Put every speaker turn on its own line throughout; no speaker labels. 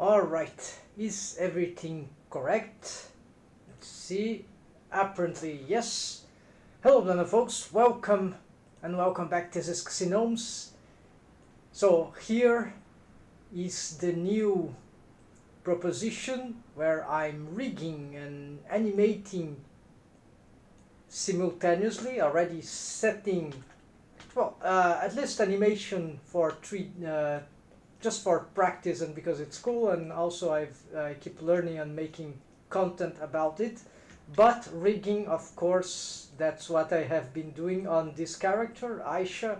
Alright, is everything correct? Let's see. Apparently yes. Hello Blender folks, welcome back. This is Gnomes. So here is the new proposition where I'm rigging and animating simultaneously, already setting, well, at least animation for just for practice and because it's cool, and also I keep learning and making content about it. But rigging, of course, that's what I have been doing on this character, Aisha.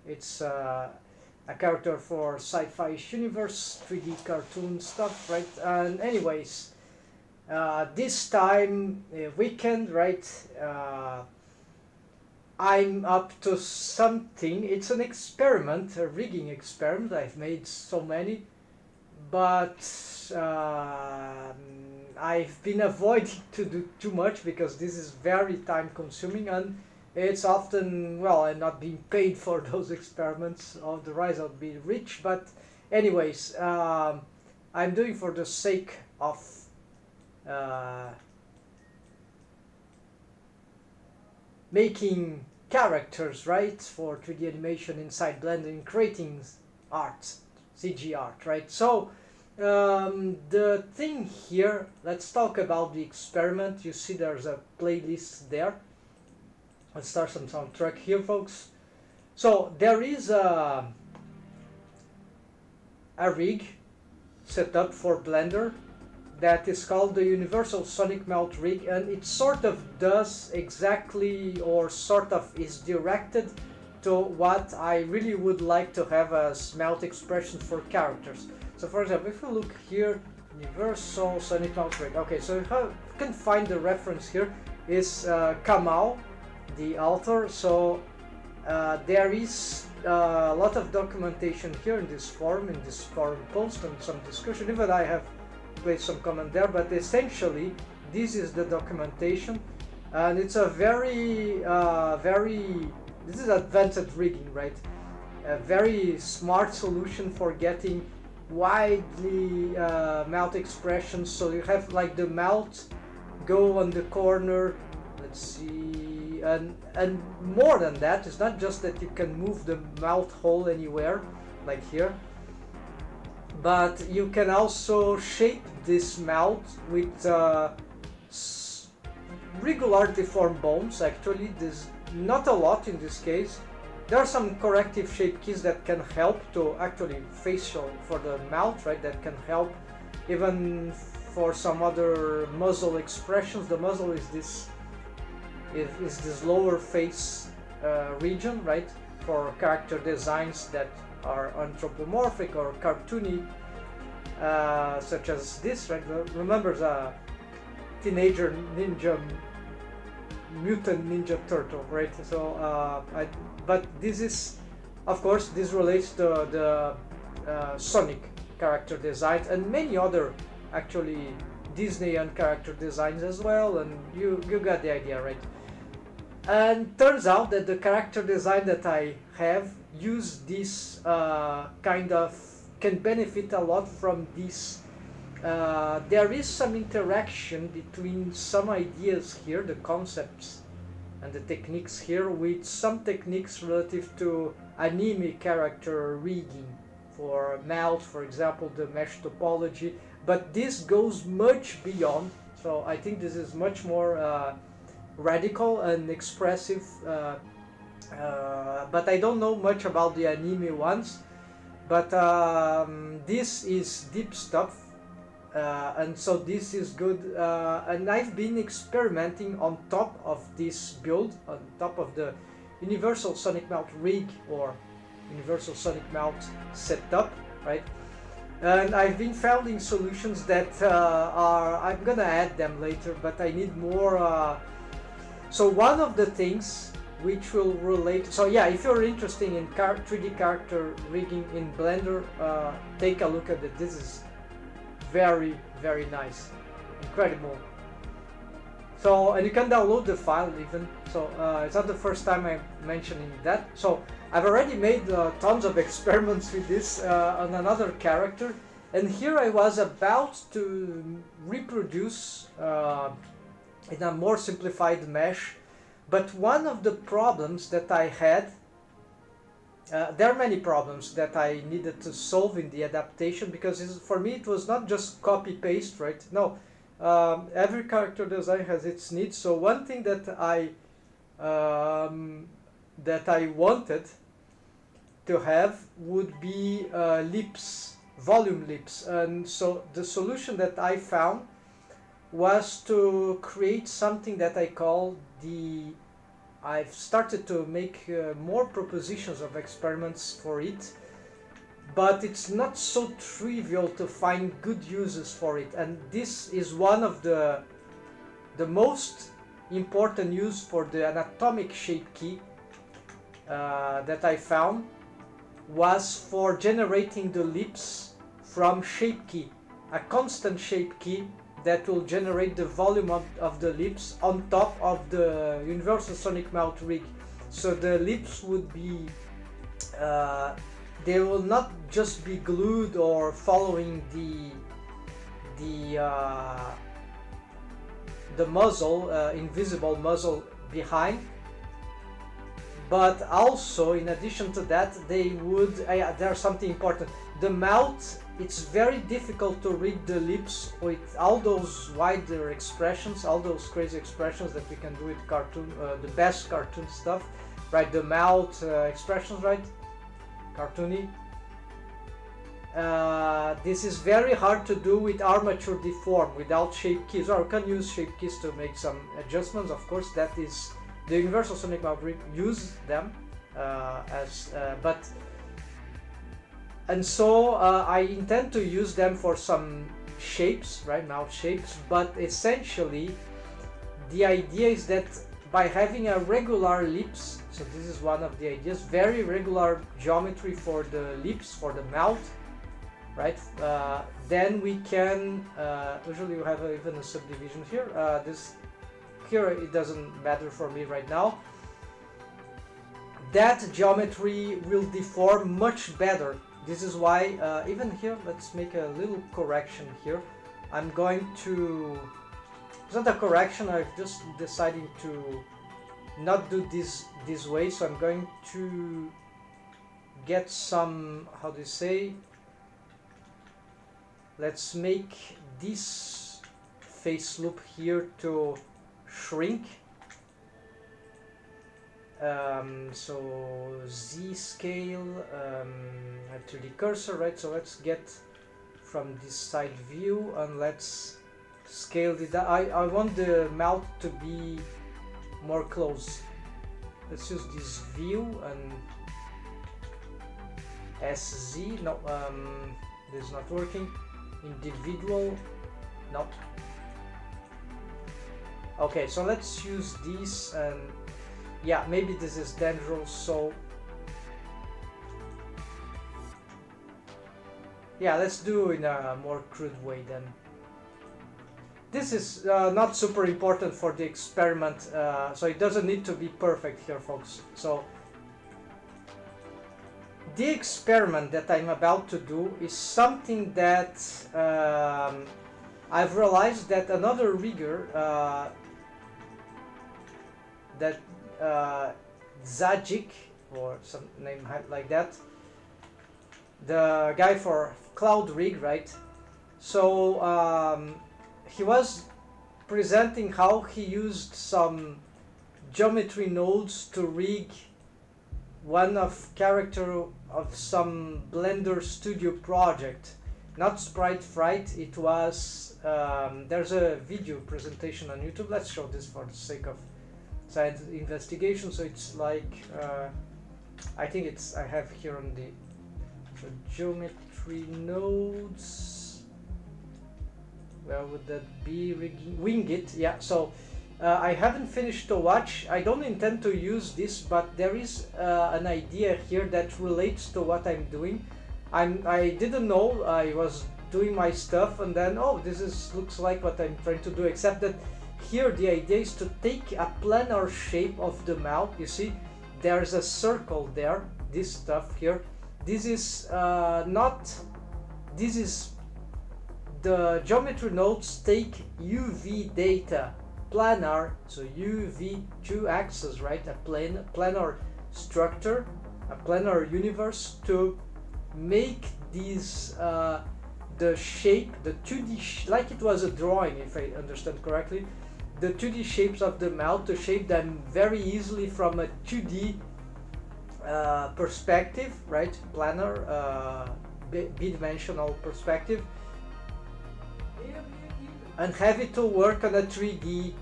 It's a character for Sci-Fi universe, 3D cartoon stuff, right? And anyways, this time, weekend, right? I'm up to something. It's an experiment, a rigging experiment. I've made so many, but I've been avoiding to do too much because this is very time consuming, and it's often, well, I'm not being paid for those experiments, otherwise I'd be rich. But anyways, I'm doing for the sake of making characters, right, for 3D animation inside Blender, and creating art, CG art, right? So the thing here, let's talk about the experiment. You see there's a playlist there. Let's start some soundtrack here, folks. So there is a rig set up for Blender that is called the Universal Sonic Melt rig, and it sort of does exactly, or sort of is directed to what I really would like to have as melt expression for characters. So for example, if you look here, Universal Sonic Melt rig. Okay, so if you can find the reference here, is Kamal, the author. So there is a lot of documentation here in this forum post, and some discussion. Even I have place some comment there, but essentially this is the documentation, and it's a very this is advanced rigging, right? A very smart solution for getting widely melt expressions. So you have like the melt go on the corner, let's see, and more than that, it's not just that you can move the melt hole anywhere like here, but you can also shape this melt with regular deformed bones. Actually, there's not a lot in this case. There are some corrective shape keys that can help to actually facial for the melt, right? That can help even for some other muzzle expressions. The muzzle is this lower face region, right? For character designs that are anthropomorphic or cartoony, such as this, right? Remember the teenager mutant ninja turtle, right? So but this is, of course, this relates to the Sonic character designs and many other actually Disney and character designs as well, and you got the idea, right? And turns out that the character design that I have use this kind of, can benefit a lot from this. There is some interaction between some ideas here, the concepts and the techniques here, with some techniques relative to anime character rigging for melt, for example, the mesh topology. But this goes much beyond, so I think this is much more radical and expressive, but I don't know much about the anime ones. But this is deep stuff, and so this is good, and I've been experimenting on top of this build, on top of the Universal Sonic Melt rig or Universal Sonic Melt setup, right? And I've been finding solutions that I'm gonna add them later, but I need more. So one of the things which will relate, so yeah, if you're interested in 3D character rigging in Blender, take a look at it. This is very, very nice, incredible. So, and you can download the file even, so it's not the first time I'm mentioning that. So I've already made tons of experiments with this on another character, And here I was about to reproduce in a more simplified mesh, but one of the problems that I had, there are many problems that I needed to solve in the adaptation, because for me it was not just copy paste, right? No, every character design has its needs. So one thing that I wanted to have would be lips, volume lips. And so the solution that I found was to create something that I call I've started to make more propositions of experiments for it, but it's not so trivial to find good uses for it. And this is one of the most important use for the anatomic shape key that I found was for generating the lips from shape key, a constant shape key that will generate the volume of the lips on top of the universal sonic mouth rig. So the lips would be, they will not just be glued or following the muzzle, invisible muzzle behind, but also in addition to that they would, there's something important, the mouth, it's very difficult to read the lips with all those wider expressions, all those crazy expressions that we can do with cartoon, the best cartoon stuff, right? The mouth expressions, right? Cartoony. This is very hard to do with armature deform without shape keys, or we can use shape keys to make some adjustments. Of course, that is the universal sonic mouth rig use them and so I intend to use them for some shapes, right, mouth shapes, but essentially the idea is that by having a regular lips, so this is one of the ideas, very regular geometry for the lips, for the mouth, right, then we can, usually you have even a subdivision here, here it doesn't matter for me right now, that geometry will deform much better. This is why, even here, let's make a little correction here. I'm going to, it's not a correction, I've just decided to not do this way, so I'm going to get some, how do you say, let's make this face loop here to shrink. So Z scale, 3D cursor, right? So let's get from this side view and let's scale it down. I want the mouth to be more close. Let's use this view and SZ. No, this is not working. Individual, no. Okay, so let's use this and yeah, maybe this is dangerous, so yeah, let's do in a more crude way then. This is not super important for the experiment, so it doesn't need to be perfect here, folks. So the experiment that I'm about to do is something that I've realized that another rigger that Zajic, or some name like that, the guy for Cloud Rig, right? So he was presenting how he used some geometry nodes to rig one of character of some Blender Studio project, not Sprite Fright. It was there's a video presentation on YouTube. Let's show this for the sake of science investigation. So it's like I think it's, I have here on the geometry nodes, where would that be? Wing it, yeah. So I haven't finished to watch. I don't intend to use this, but there is an idea here that relates to what I'm doing. I didn't know. I was doing my stuff and then, oh, this is looks like what I'm trying to do, except that here the idea is to take a planar shape of the mouth. You see, there's a circle there, this stuff here. This is not, this is the geometry nodes take UV data, planar, so UV 2 axis, right? A planar structure, a planar universe, to make these the shape, the 2D, like it was a drawing, if I understand correctly, the 2D shapes of the mouth, to shape them very easily from a 2D perspective, right? Planar, bidimensional perspective, and have it to work on a 3D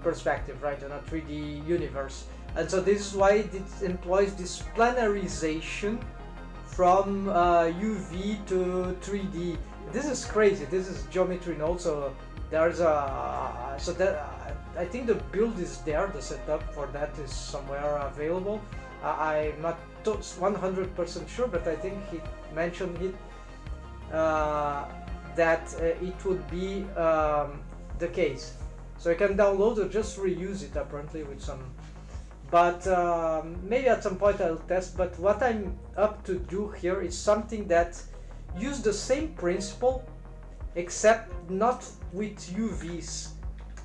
perspective, right? On a 3D universe. And so this is why it employs this planarization from UV to 3D. This is crazy. This is geometry node. So there's a I think the build is there. The setup for that is somewhere available. I'm not 100% sure, but I think he mentioned it that it would be the case. So you can download or just reuse it apparently with some. But maybe at some point I'll test. But what I'm up to do here is something that use the same principle, except not with UVs.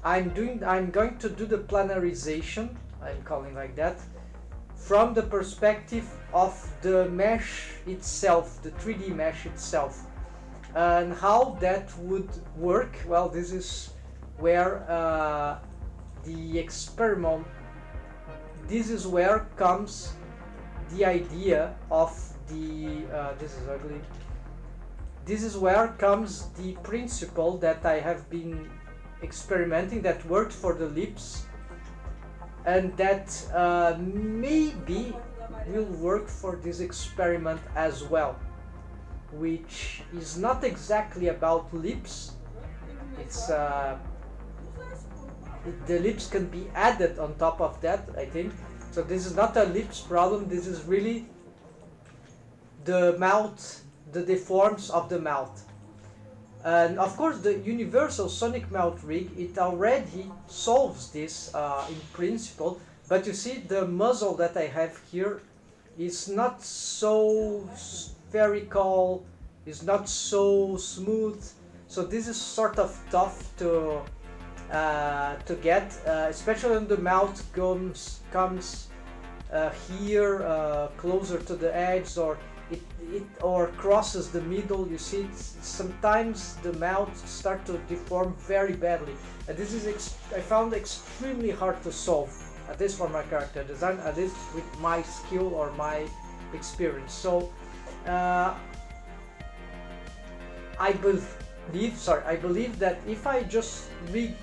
I'm going to do the planarization, I'm calling like that, from the perspective of the mesh itself, the 3D mesh itself. And how that would work, well, this is where the experiment, this is where comes the idea of the, this is ugly, this is where comes the principle that I have been experimenting, that worked for the lips, and that maybe will work for this experiment as well, which is not exactly about lips. It's the lips can be added on top of that, I think. So this is not a lips problem, this is really the mouth, the deforms of the mouth. And of course the universal sonic mouth rig, it already solves this in principle, but you see the muzzle that I have here is not so spherical, is not so smooth, so this is sort of tough to get, especially when the mouth comes here closer to the edge, or it or crosses the middle. You see, sometimes the mouth start to deform very badly, and this is I found extremely hard to solve, at least for my character design, at least with my skill or my experience. So I believe that if I just rig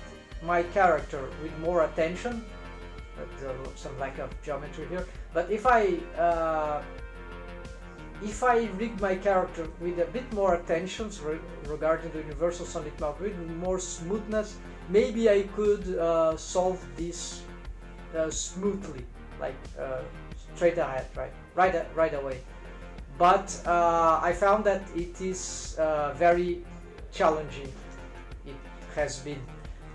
my character with more attention, some lack of geometry here, but if I rig my character with a bit more attention regarding the universal sonic mouth, with more smoothness, maybe I could solve this smoothly, like straight ahead, right away. But I found that it is very challenging. It has been.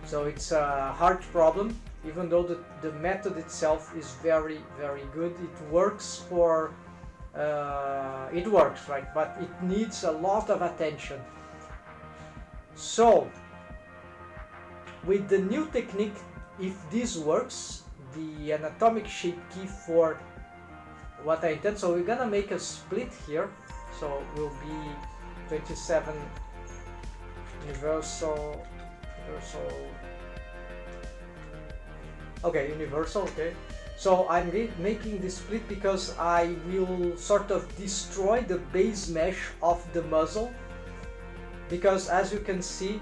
So it's a hard problem, even though the method itself is very, very good. It works for, it works, right? But it needs a lot of attention. So, with the new technique, if this works, the anatomic shape key for what I intend, so we're gonna make a split here. So it will be 27 universal, okay, universal, okay. So I'm making this split because I will sort of destroy the base mesh of the muzzle, because as you can see,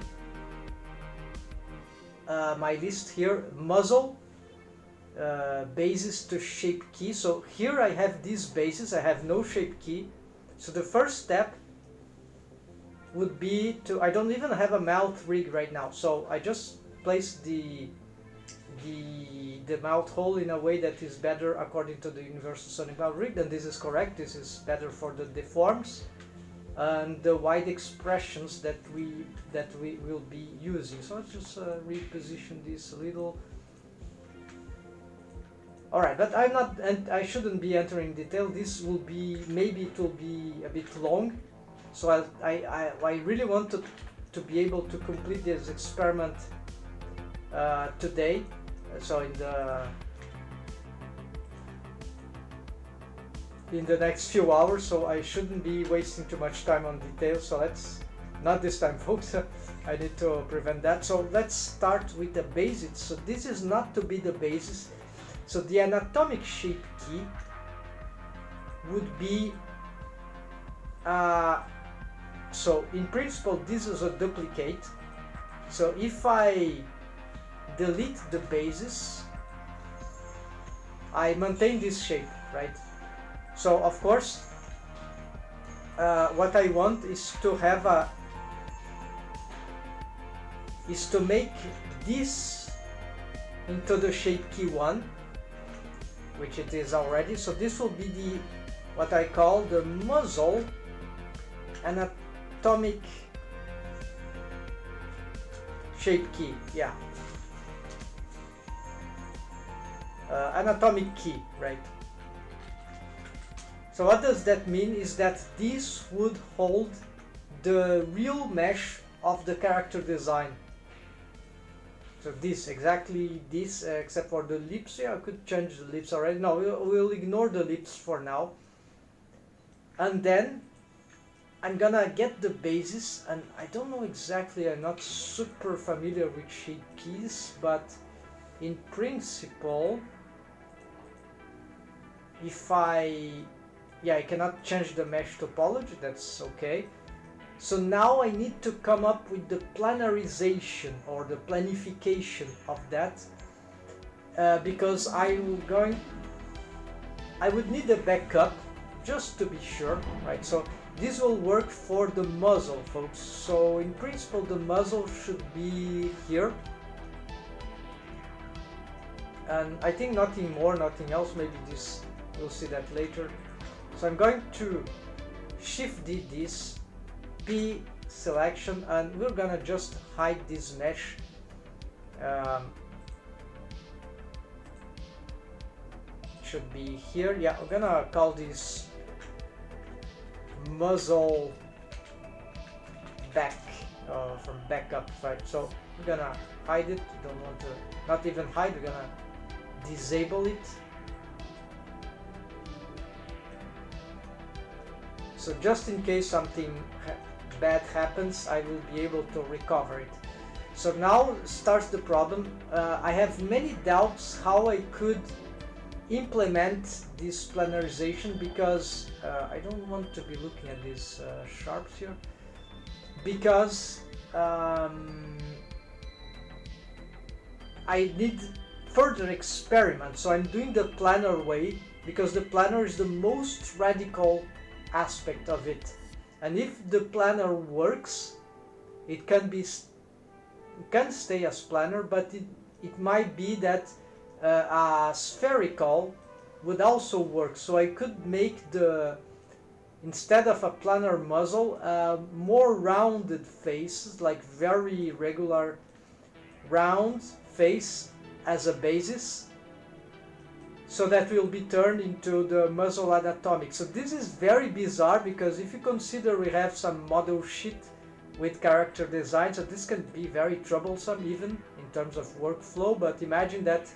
my list here, muzzle, bases to shape key. So here I have these bases, I have no shape key. So the first step would be to, I don't even have a mouth rig right now, so I just place the mouth hole in a way that is better according to the universal sonic mouth rig, and this is correct. This is better for the deforms and the wide expressions that we will be using. So let's just reposition this a little. Alright, but I'm not, and I shouldn't be entering detail. This will be, maybe it will be a bit long, so I really want to to be able to complete this experiment today. So in the next few hours, so I shouldn't be wasting too much time on details. So let's not this time, folks. I need to prevent that. So let's start with the basis. So this is not to be the basis. So the anatomic shape key would be so in principle this is a duplicate. So if I delete the basis, I maintain this shape, right? So of course what I want is to have to make this into the shape key 1, which it is already. So this will be the what I call the muzzle anatomic shape key. Yeah, anatomic key, right? So what does that mean is that this would hold the real mesh of the character design. So this, exactly this, except for the lips. Yeah, I could change the lips already. No, we'll ignore the lips for now. And then I'm gonna get the basis, and I don't know exactly, I'm not super familiar with shape keys, but in principle, if I cannot change the mesh topology, that's okay. So now I need to come up with the planarization or the planification of that, because I would need a backup just to be sure, right? So this will work for the muzzle, folks. So in principle the muzzle should be here, and I think nothing more, nothing else. Maybe this, we'll see that later. So I'm going to shift this P selection, and we're gonna just hide this mesh. Should be here. Yeah, we're gonna call this muzzle back, from backup, right? So we're gonna hide it. Don't want to, not even hide, we're gonna disable it. So just in case something bad happens, I will be able to recover it. So now starts the problem. I have many doubts how I could implement this planarization, because I don't want to be looking at these sharps here, because I need further experiments. So I'm doing the planar way, because the planar is the most radical aspect of it, and if the planar works, it can stay as planar, but it might be that a spherical would also work. So I could make instead of a planar muzzle, more rounded faces, like very regular round face as a basis, so that will be turned into the muzzle anatomic. So this is very bizarre, because if you consider we have some model sheet with character design, so this can be very troublesome even in terms of workflow. But imagine that,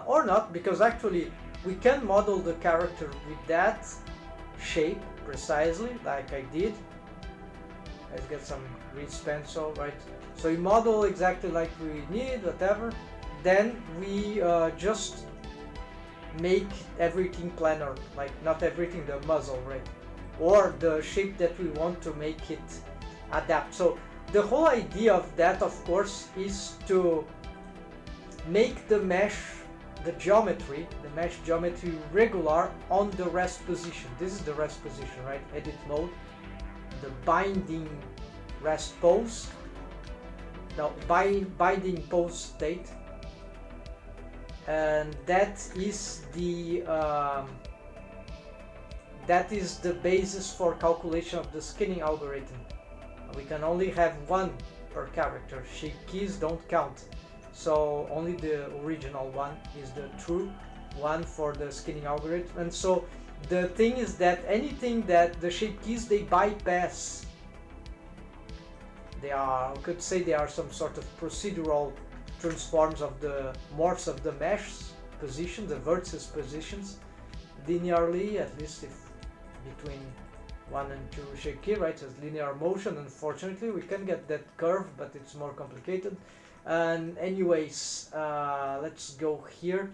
or not, because actually we can model the character with that shape precisely, like I did. Let's get some grease pencil, right? So we model exactly like we need, whatever. Then we just make everything planar, like not everything, the muzzle, right? Or the shape that we want to make it adapt. So the whole idea of that, of course, is to make the mesh, the mesh geometry regular on the rest position. This is the rest position, right? Edit mode, the binding rest pose, now binding pose state. And that is the basis for calculation of the skinning algorithm. We can only have one per character. Shape keys don't count, so only the original one is the true one for the skinning algorithm. And so the thing is that anything that the shape keys, they bypass They are, I could say, they are some sort of procedural transforms of the morphs of the mesh position, the vertices positions, linearly, at least if between 1 and 2 shake key, right? As linear motion. Unfortunately, we can get that curve, but it's more complicated. And anyways, let's go here.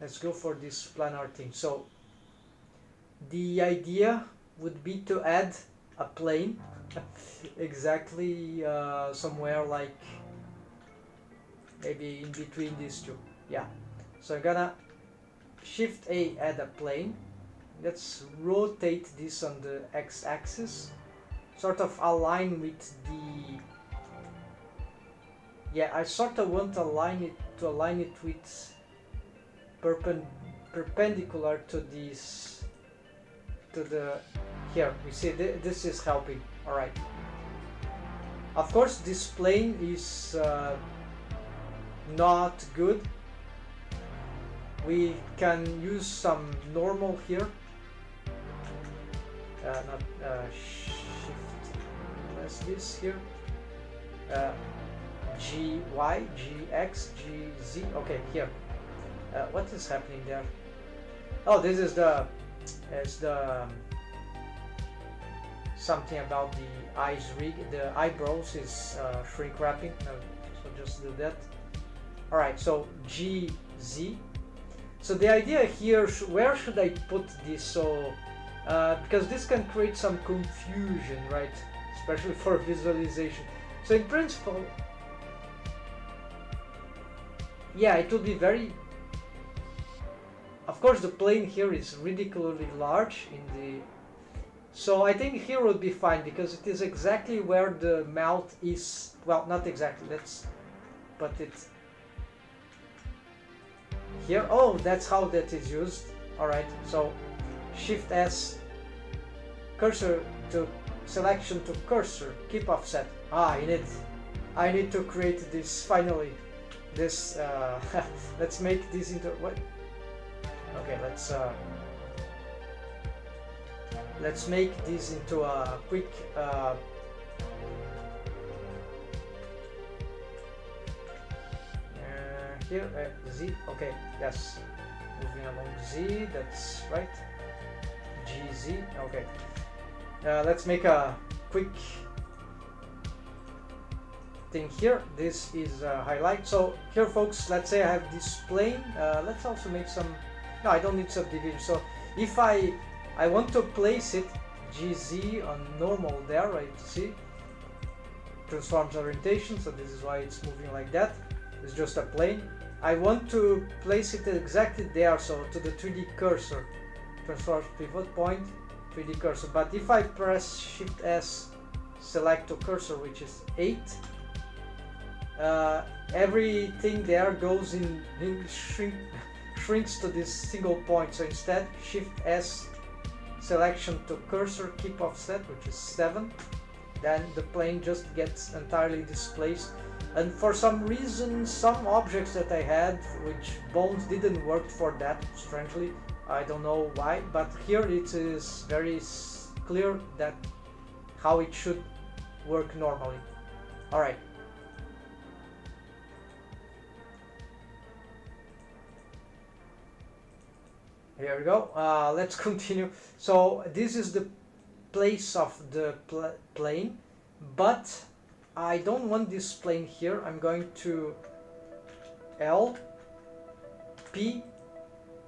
Let's go for this planar thing. So the idea would be to add a plane exactly somewhere like maybe in between these two. Yeah. So I'm gonna Shift A, add a plane. Let's rotate this on the x-axis, sort of align with the, yeah, I sort of want to align it with perpendicular to this, to the, here, we see this is helping. Alright. Of course this plane is not good. We can use some normal here. Shift less this here. G, Y, G, X, G, Z. Okay, here. What is happening there? Oh, this is the something about the eyes rig. The eyebrows is shrink wrapping. No, so just do that. All right. So G, Z. So the idea here, where should I put this? So because this can create some confusion, right? Especially for visualization. So in principle, yeah, it will be very, of course the plane here is ridiculously large in the, so I think here would be fine because it is exactly where the mouth is. Well, not exactly, let's put it here. Oh, that's how that is used. Alright, so Shift S, cursor to selection to cursor, keep offset. I need to create this finally. This let's make this into what? Okay, let's make this into a quick here Z. Okay, yes, moving along Z. That's right. GZ. Okay. Let's make a quick thing here. This is highlight. So here, folks, let's say I have this plane. Let's also make some, no, I don't need subdivision. So if I want to place it GZ on normal there, right? See, transforms orientation. So this is why it's moving like that. It's just a plane. I want to place it exactly there, so to the 3D cursor, transforms pivot point, 3D cursor. But if I press Shift S, select to cursor, which is 8, everything there goes in shrinks to this single point. So instead, Shift S, selection to cursor, keep offset, which is 7. Then the plane just gets entirely displaced. And for some reason, some objects that I had, which bones didn't work for that, strangely. I don't know why, but here it is very clear that how it should work normally. Alright. Here we go. Let's continue. So this is the place of the plane, but I don't want this plane here. I'm going to L, P,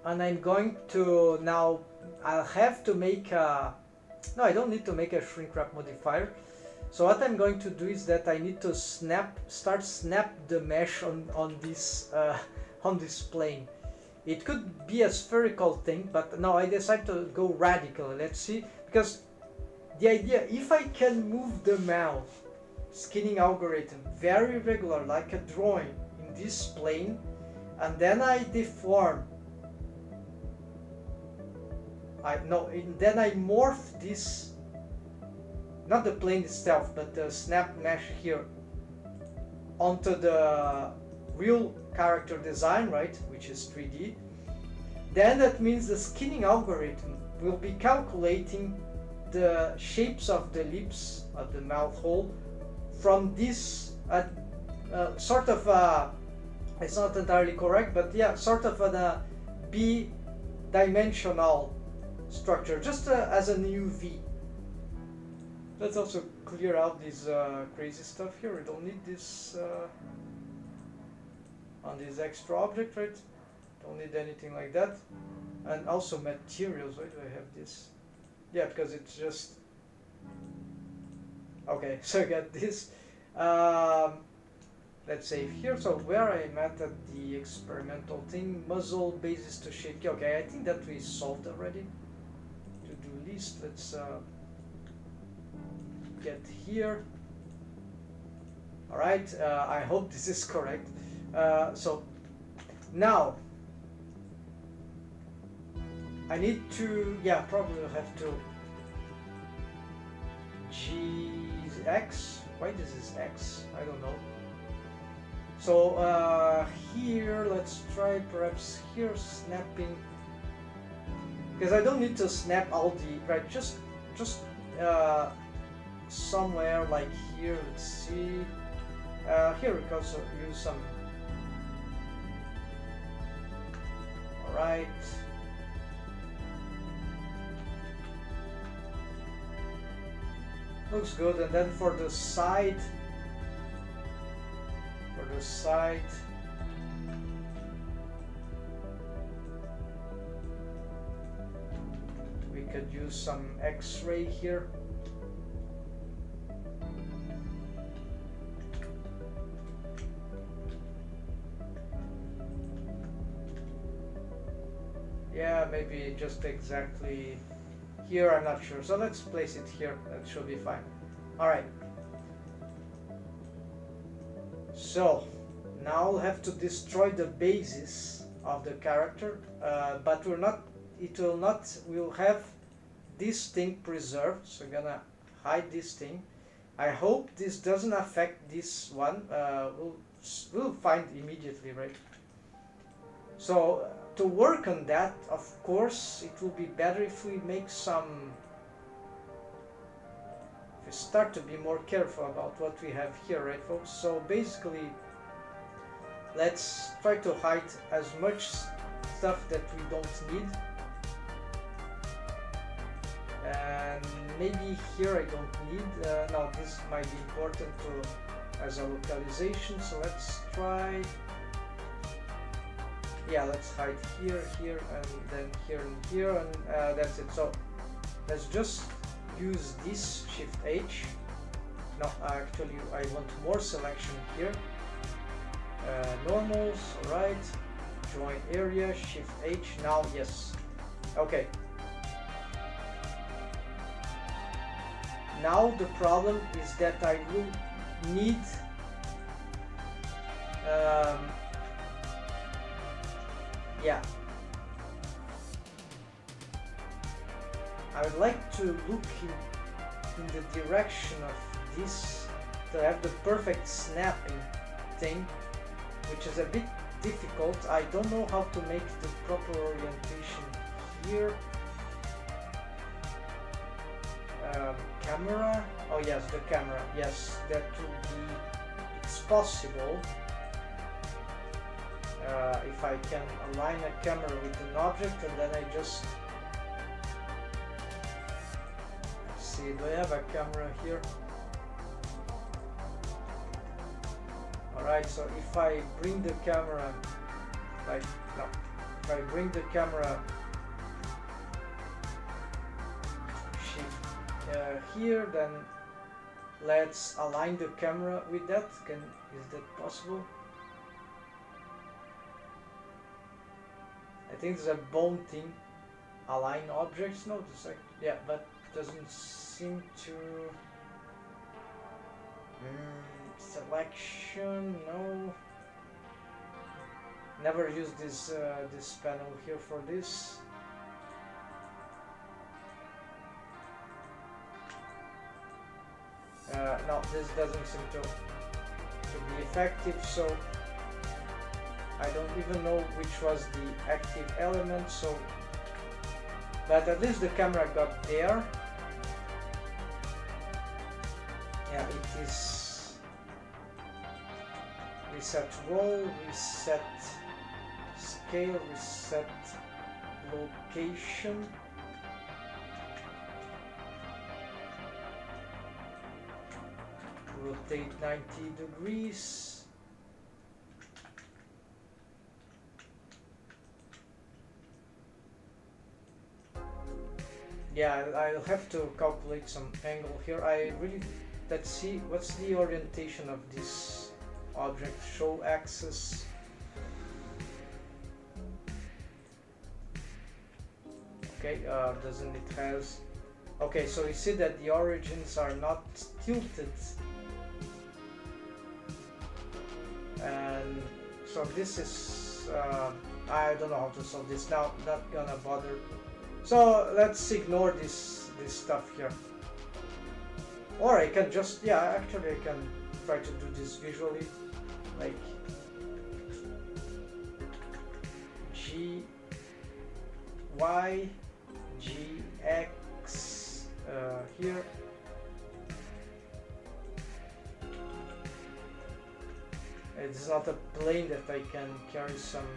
and I'm going to now, I'll have to make a, no, I don't need to make a shrink wrap modifier. So what I'm going to do is that I need to snap the mesh on this plane. It could be a spherical thing, but no, I decided to go radical. Let's see, because the idea, if I can move the mouth skinning algorithm very regular, like a drawing in this plane, and then I deform, then I morph this, not the plane itself, but the snap mesh here, onto the real character design, right, which is 3D, then that means the skinning algorithm will be calculating the shapes of the lips of the mouth hole from this sort of it's not entirely correct, but yeah, sort of a b-dimensional structure, just as a new V. Let's also clear out this crazy stuff here. We don't need this on this extra object, right? Don't need anything like that. And also materials. Why do I have this? Yeah, because it's just okay. So I got this. Let's save here. So where I'm at the experimental thing, muzzle basis to shape. Okay, I think that we solved already. To-do list. Let's get here. All right. I hope this is correct. So now I need to, yeah, probably have to X. Why this is X? I don't know. So here, let's try perhaps here snapping, because I don't need to snap all the, right, just somewhere like here, let's see, here we can also use some, alright, looks good. And then for the side, we could use some X-ray here. Yeah, maybe just exactly here, I'm not sure. So let's place it here, that should be fine. Alright. So now I'll have to destroy the basis of the character, but we'll have this thing preserved. So I'm gonna hide this thing. I hope this doesn't affect this one. We'll find immediately, right? So to work on that, of course, it will be better if we make some, if we start to be more careful about what we have here, right folks? So basically, let's try to hide as much stuff that we don't need. And maybe here I don't need, no, this might be important to as a localization, so let's try, yeah, let's hide here, here, and then here and here, and that's it. So let's just use this Shift H. No, actually I want more selection here. Normals, alright. Join area, Shift H. Now, yes. Okay. Now the problem is that I will need yeah, I would like to look in the direction of this to have the perfect snapping thing, which is a bit difficult. I don't know how to make the proper orientation here. Camera, oh yes, the camera, yes, that would be, it's possible. If I can align a camera with an object and then I just, let's see, do I have a camera here? Alright, so if I bring the camera, like, no, if I bring the camera here, then let's align the camera with that. Is that possible? I think there's a bone thing. Align objects? No, it's like, yeah, but doesn't seem to. Selection? No. Never used this this panel here for this. No, this doesn't seem to be effective, so I don't even know which was the active element, so, but at least the camera got there. Yeah, it is reset roll, reset scale, reset location. Rotate 90 degrees. Yeah, I'll have to calculate some angle here. Let's see, what's the orientation of this object? Show axis. Okay, doesn't it has... Okay, so you see that the origins are not tilted. And so this is... I don't know how to solve this now, not gonna bother. So let's ignore this stuff here. Or I can just, yeah, actually I can try to do this visually, like G, Y, G, X here. It's not a plane that I can carry some...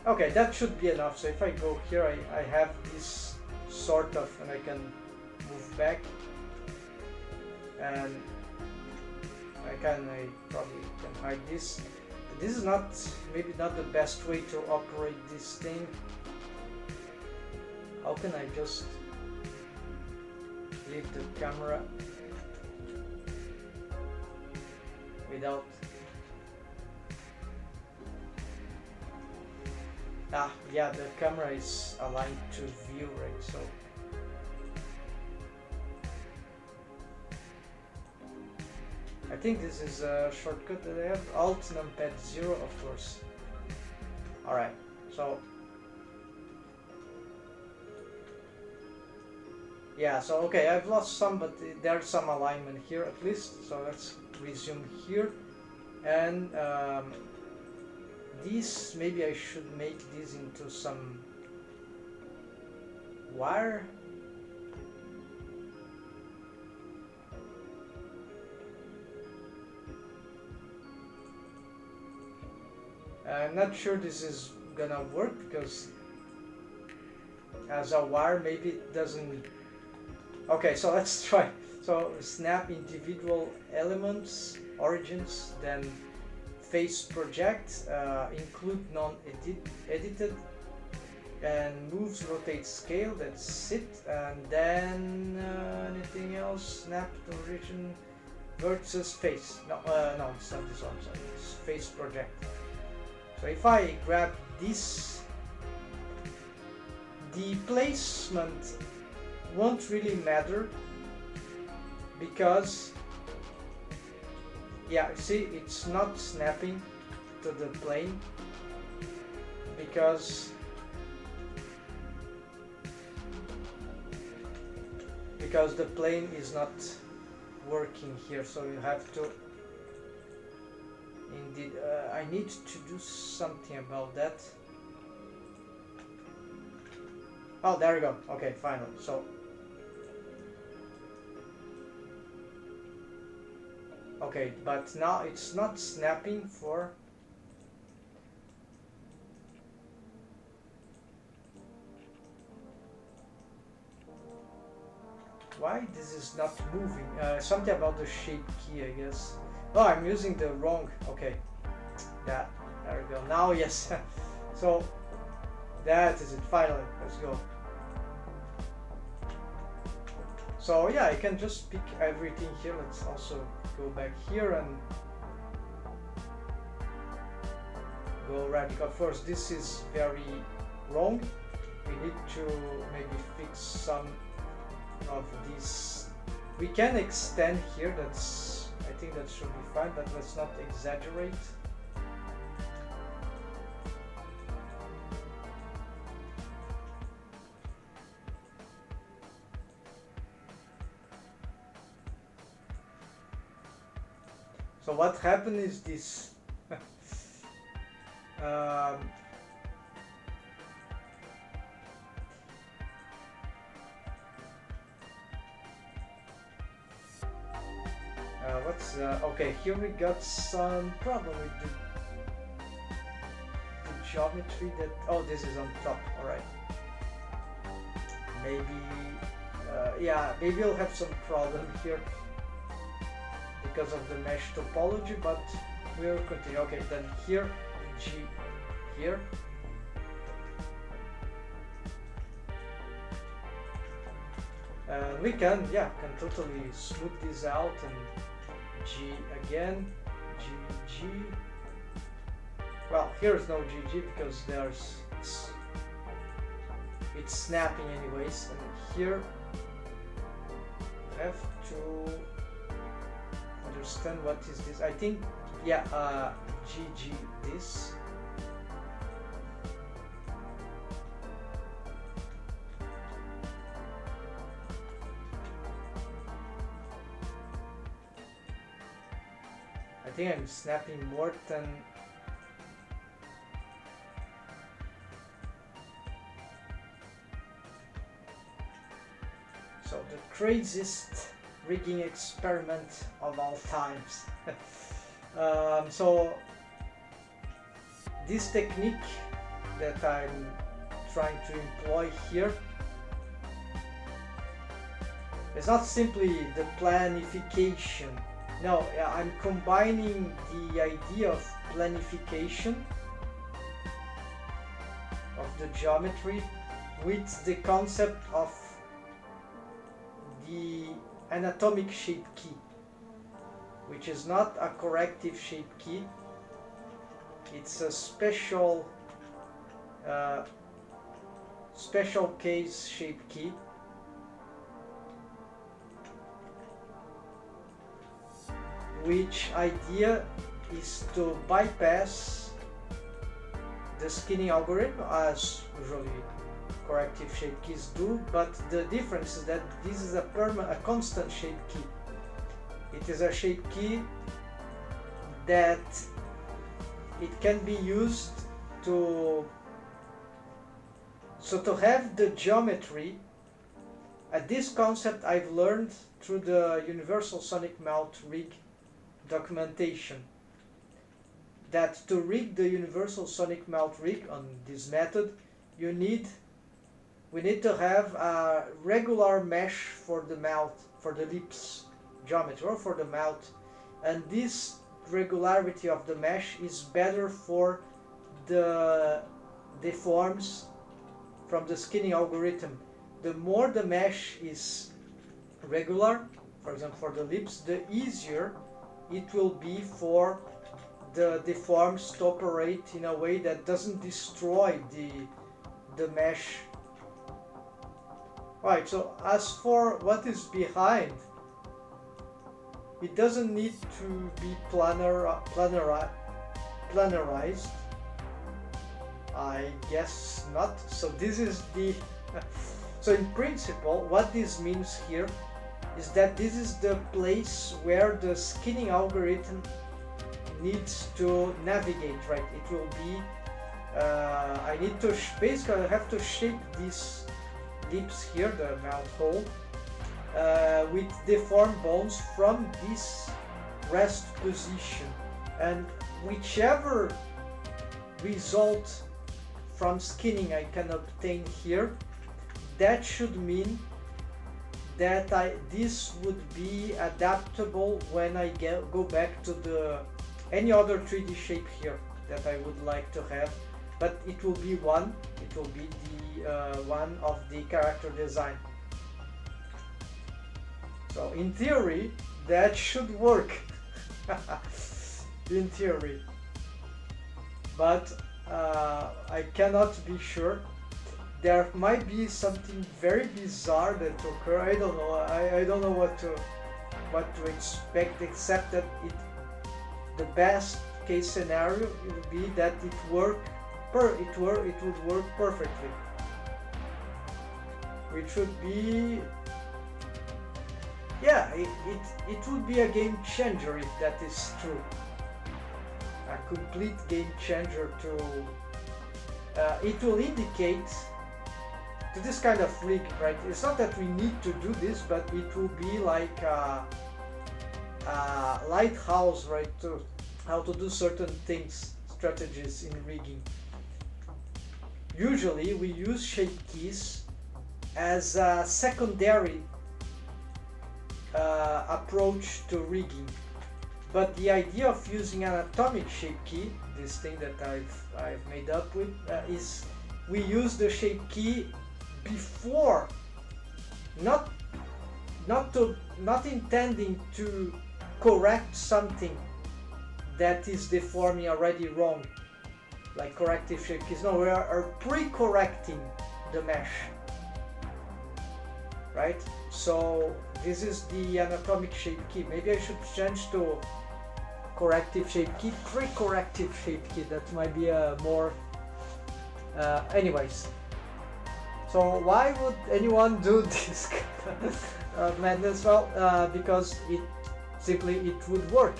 Okay, that should be enough. So if I go here, I have this sort of, and I can move back. And I probably can hide this. This is not, maybe not the best way to operate this thing. How can I just leave the camera without... Ah, yeah, the camera is aligned to view, right? So I think this is a shortcut that I have. Alt numpad 0, of course. Alright, so yeah, so okay, I've lost some, but there's some alignment here at least. So let's resume here. And these, maybe I should make these into some wire. I'm not sure this is gonna work because as a wire maybe it doesn't... Okay, so let's try. So snap individual elements, origins, then face project, include non-edited, and moves, rotate, scale, that's it. And then anything else? Snap origin versus face. No, no, it's not this one. Sorry, it's face project. So if I grab this, the placement won't really matter because, yeah, see, it's not snapping to the plane because the plane is not working here. So you have to indeed, I need to do something about that. Oh, there we go. Okay, finally. So okay, but now it's not snapping for... Why this is not moving? Something about the shape key, I guess. Oh, I'm using the wrong... Okay, there we go. Now, yes. So that is it. Finally, let's go. So yeah, I can just pick everything here. Let's also go back here and go radical. First, this is very wrong. We need to maybe fix some of these. We can extend here. That's, I think that should be fine, but let's not exaggerate. So what happened is this. What what's okay, here we got some problem with the geometry that, oh, this is on top, alright. Maybe, yeah, maybe I'll have some problem here because of the mesh topology, but we'll continue. Okay, then here, G here. We can, yeah, can totally smooth this out, and G again, G. Well, here's no GG because it's snapping anyways, and here I have to understand what is this. I think, yeah, GG this. I think I'm snapping more than so the craziest rigging experiment of all times. So this technique that I'm trying to employ here is not simply the planification. No, I'm combining the idea of planification of the geometry with the concept of the anatomic shape key, which is not a corrective shape key. It's a special case shape key, which idea is to bypass the skinning algorithm as usually corrective shape keys do, but the difference is that this is a constant shape key. It is a shape key that it can be used to have the geometry. This concept I've learned through the Universal Sonic Melt rig documentation, that to rig the Universal Sonic Melt rig on this method, we need to have a regular mesh for the melt, for the lips geometry, or for the melt, and this regularity of the mesh is better for the deforms from the skinning algorithm. The more the mesh is regular, for example for the lips, the easier it will be for the deforms to operate in a way that doesn't destroy the mesh. Right, so as for what is behind, it doesn't need to be planarized. I guess not. So this is the so in principle what this means here is that this is the place where the skinning algorithm needs to navigate, right? It will be I need to basically I have to shape these lips here, the mouth hole, with deformed bones from this rest position, and whichever result from skinning I can obtain here, that should mean that this would be adaptable when I go back to any other 3D shape here that I would like to have, but it will be the one of the character design. So in theory that should work in theory, but I cannot be sure. There might be something very bizarre that occur. I don't know. I don't know what to expect, except that the best case scenario would be that it would work perfectly, which would be, yeah, it would be a game changer if that is true. A complete game changer to it will indicate to this kind of rig, right? It's not that we need to do this, but it will be like lighthouse, right, to how to do certain things, strategies in rigging. Usually we use shape keys as a secondary approach to rigging, but the idea of using an atomic shape key, this thing that I've made up with, is we use the shape key before, not intending to correct something that is deforming already wrong, like corrective shape keys. No, we are pre-correcting the mesh, right? So this is the anatomic shape key. Maybe I should change to corrective shape key, pre-corrective shape key. That might be a more anyways. So why would anyone do this kind of madness? Well, because it would work.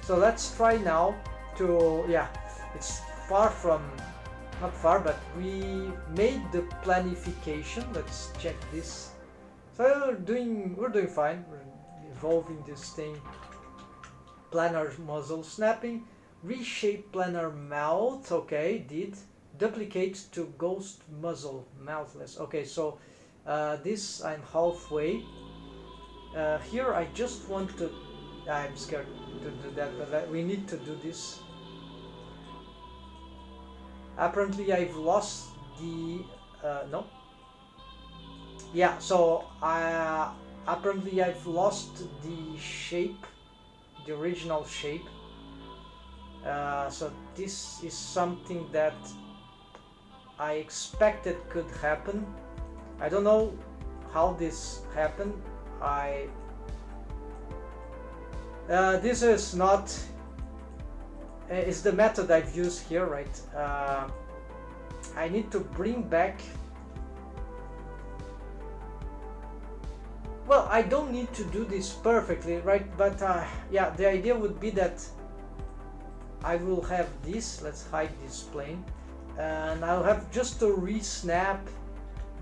So let's try now to, yeah, it's far from, not far, but we made the planification. Let's check this. So we're doing fine. We're evolving this thing. Planar muzzle snapping, reshape planar mouth. Okay, did duplicate to ghost muzzle mouthless. Okay, so this I'm halfway. Here I just want to. I'm scared to do that, but we need to do this. Apparently I've lost the no. Yeah, so apparently I've lost the shape, the original shape. So this is something that I expected could happen. I don't know how this happened. This is not. It's the method I've used here, right? I need to bring back. Well, I don't need to do this perfectly, right? But yeah, the idea would be that I will have this. Let's hide this plane, and I'll have just to re-snap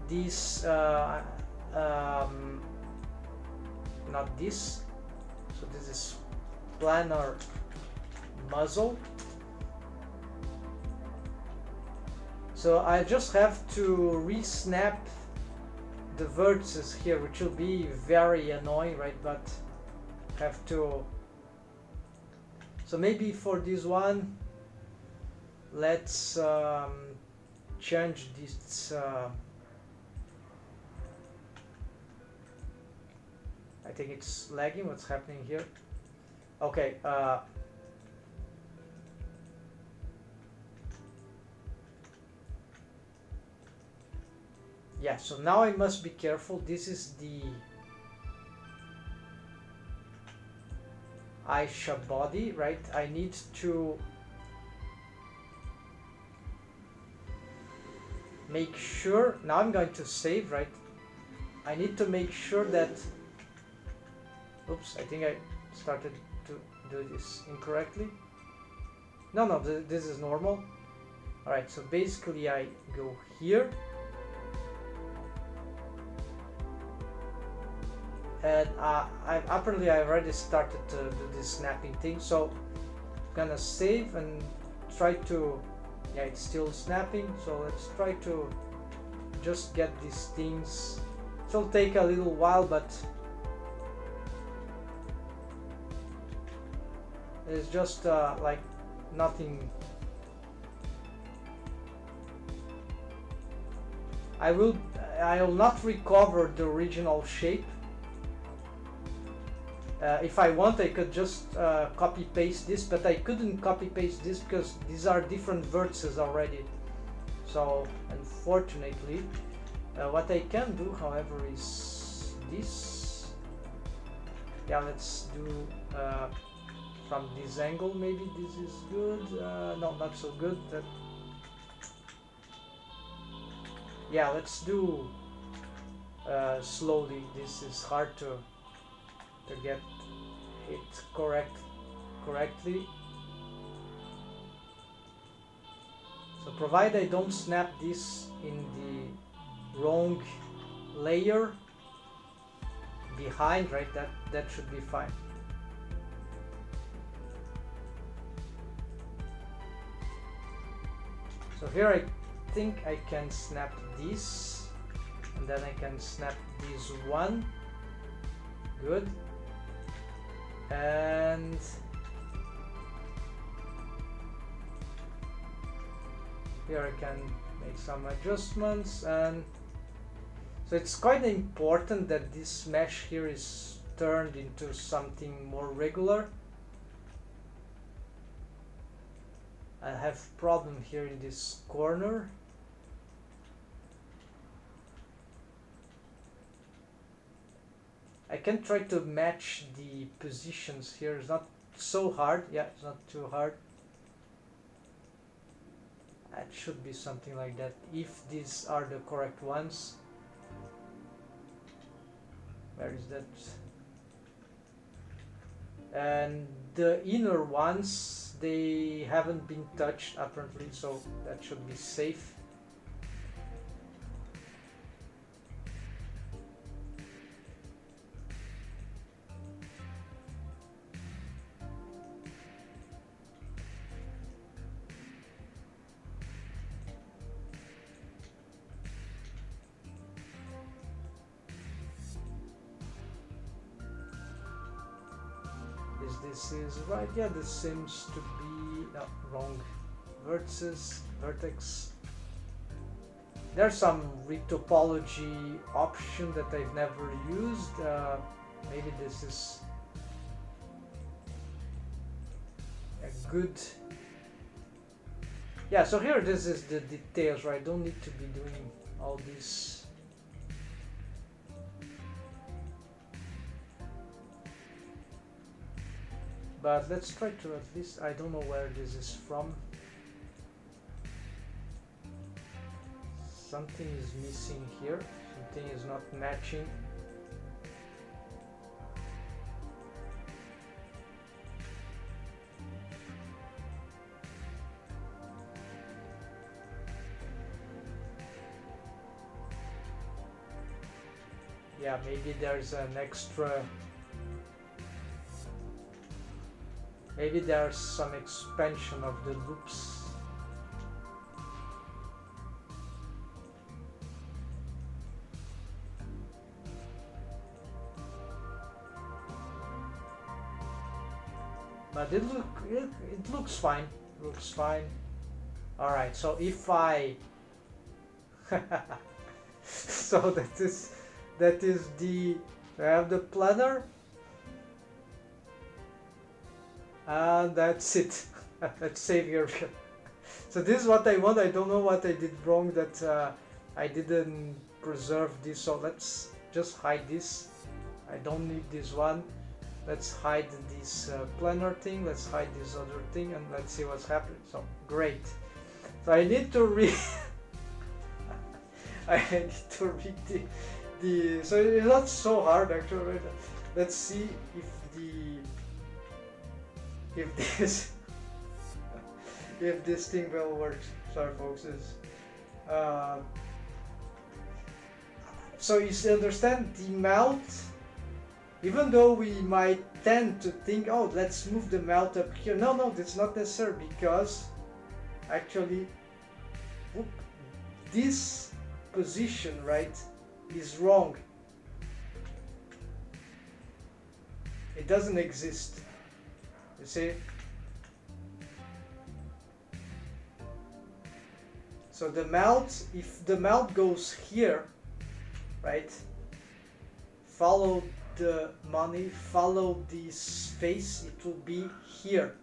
this. Not this. So this is planar muzzle. So I just have to re-snap the vertices here, which will be very annoying, right? But have to. So maybe for this one, let's change this. I think it's lagging. What's happening here? Okay. Yeah, so now I must be careful. This is the Aisha body, right? I need to make sure. Now I'm going to save, right? I need to make sure that. Oops, I think I started to do this incorrectly. No, this is normal. Alright, so basically I go here. And apparently I already started to do this snapping thing, so I'm gonna save and try to, yeah, it's still snapping, so let's try to just get these things. It'll take a little while, but it's just like nothing. I will not recover the original shape. If I want, I could just copy paste this, but I couldn't copy paste this because these are different vertices already. So unfortunately, what I can do, however, is this. Yeah, let's do from this angle. Maybe this is good. No, not so good. Yeah, let's do slowly. This is hard to get it correctly. So provided I don't snap this in the wrong layer behind, right, that should be fine. So here I think I can snap this, and then I can snap this one. Good. And here I can make some adjustments, and so it's quite important that this mesh here is turned into something more regular. I have problem here in this corner. I can try to match the positions here. It's not so hard. Yeah, it's not too hard. It should be something like that, if these are the correct ones. Where is that? And the inner ones, they haven't been touched apparently, so that should be safe. This is right. Yeah, this seems to be no, wrong vertex. There's some retopology option that I've never used. Maybe this is a good. Yeah, so here this is the details, right? I don't need to be doing all this. But let's try to at least, I don't know where this is from. Something is missing here. Something is not matching. Yeah, maybe there's an extra. Maybe there's some expansion of the loops. But it looks fine. Looks fine. All right. So if I so that is the I have the planner. And that's it. Let's save here. So this is what I want. I don't know what I did wrong that I didn't preserve this. So let's just hide this. I don't need this one. Let's hide this planner thing. Let's hide this other thing, and let's see what's happening. So great. So I need to read. I need to read the. So it's not so hard actually. Let's see if this thing will work. Sorry folks, so you understand the mouth, even though we might tend to think, oh, let's move the mouth up here. No, that's not necessary, because actually this position, right, is wrong. It doesn't exist. You see? So the mouth, if the mouth goes here, right? Follow the money, follow this face, it will be here.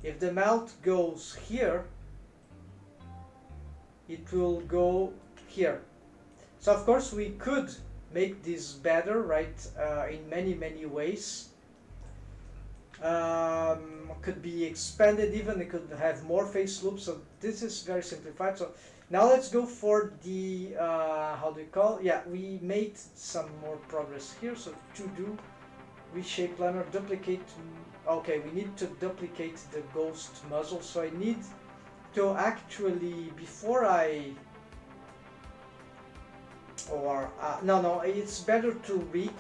If the mouth goes here, it will go here. So of course we could make this better, right? In many ways. Could be expanded even, it could have more face loops. So this is very simplified. So now let's go for the how do you call? Yeah, we made some more progress here. So to do reshape planner, duplicate. Okay, we need to duplicate the ghost muzzle. So I need to actually, before I no, it's better to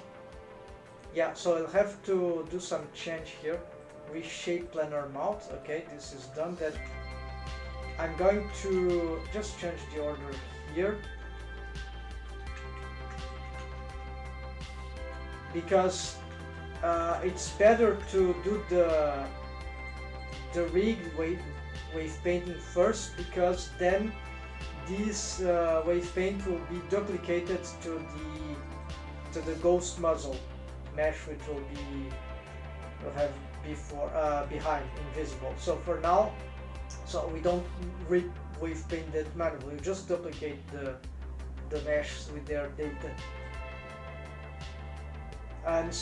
yeah, so I'll have to do some change here. reshape planar mount. Okay, this is done. Then I'm going to just change the order here, because it's better to do the rig wave painting first, because then this wave paint will be duplicated to the ghost muzzle mesh, which will have behind invisible. So for now, so we don't wave paint that manually, we just duplicate the mesh with their data, and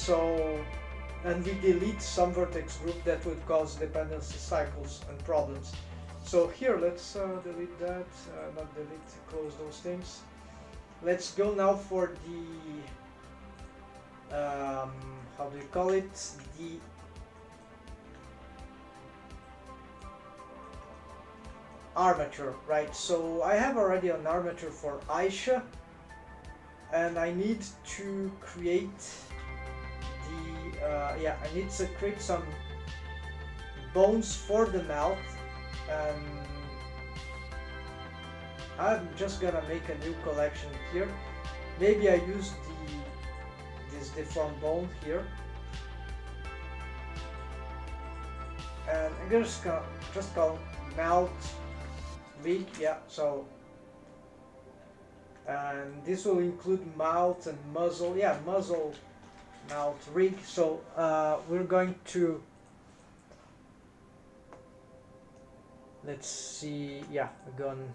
we delete some vertex group that would cause dependency cycles and problems. So here, let's delete that, not delete, close those things. Let's go now for the, how do you call it? The armature, right? So I have already an armature for Aisha, and I need to create I need to create some bones for the mouth, and I'm just gonna make a new collection here. Maybe I use this deformed bone here, and I'm just call mouth rig. Yeah, so, and this will include mouth and muzzle. Yeah, muzzle, mouth, rig. So we're going to, let's see, yeah, we're going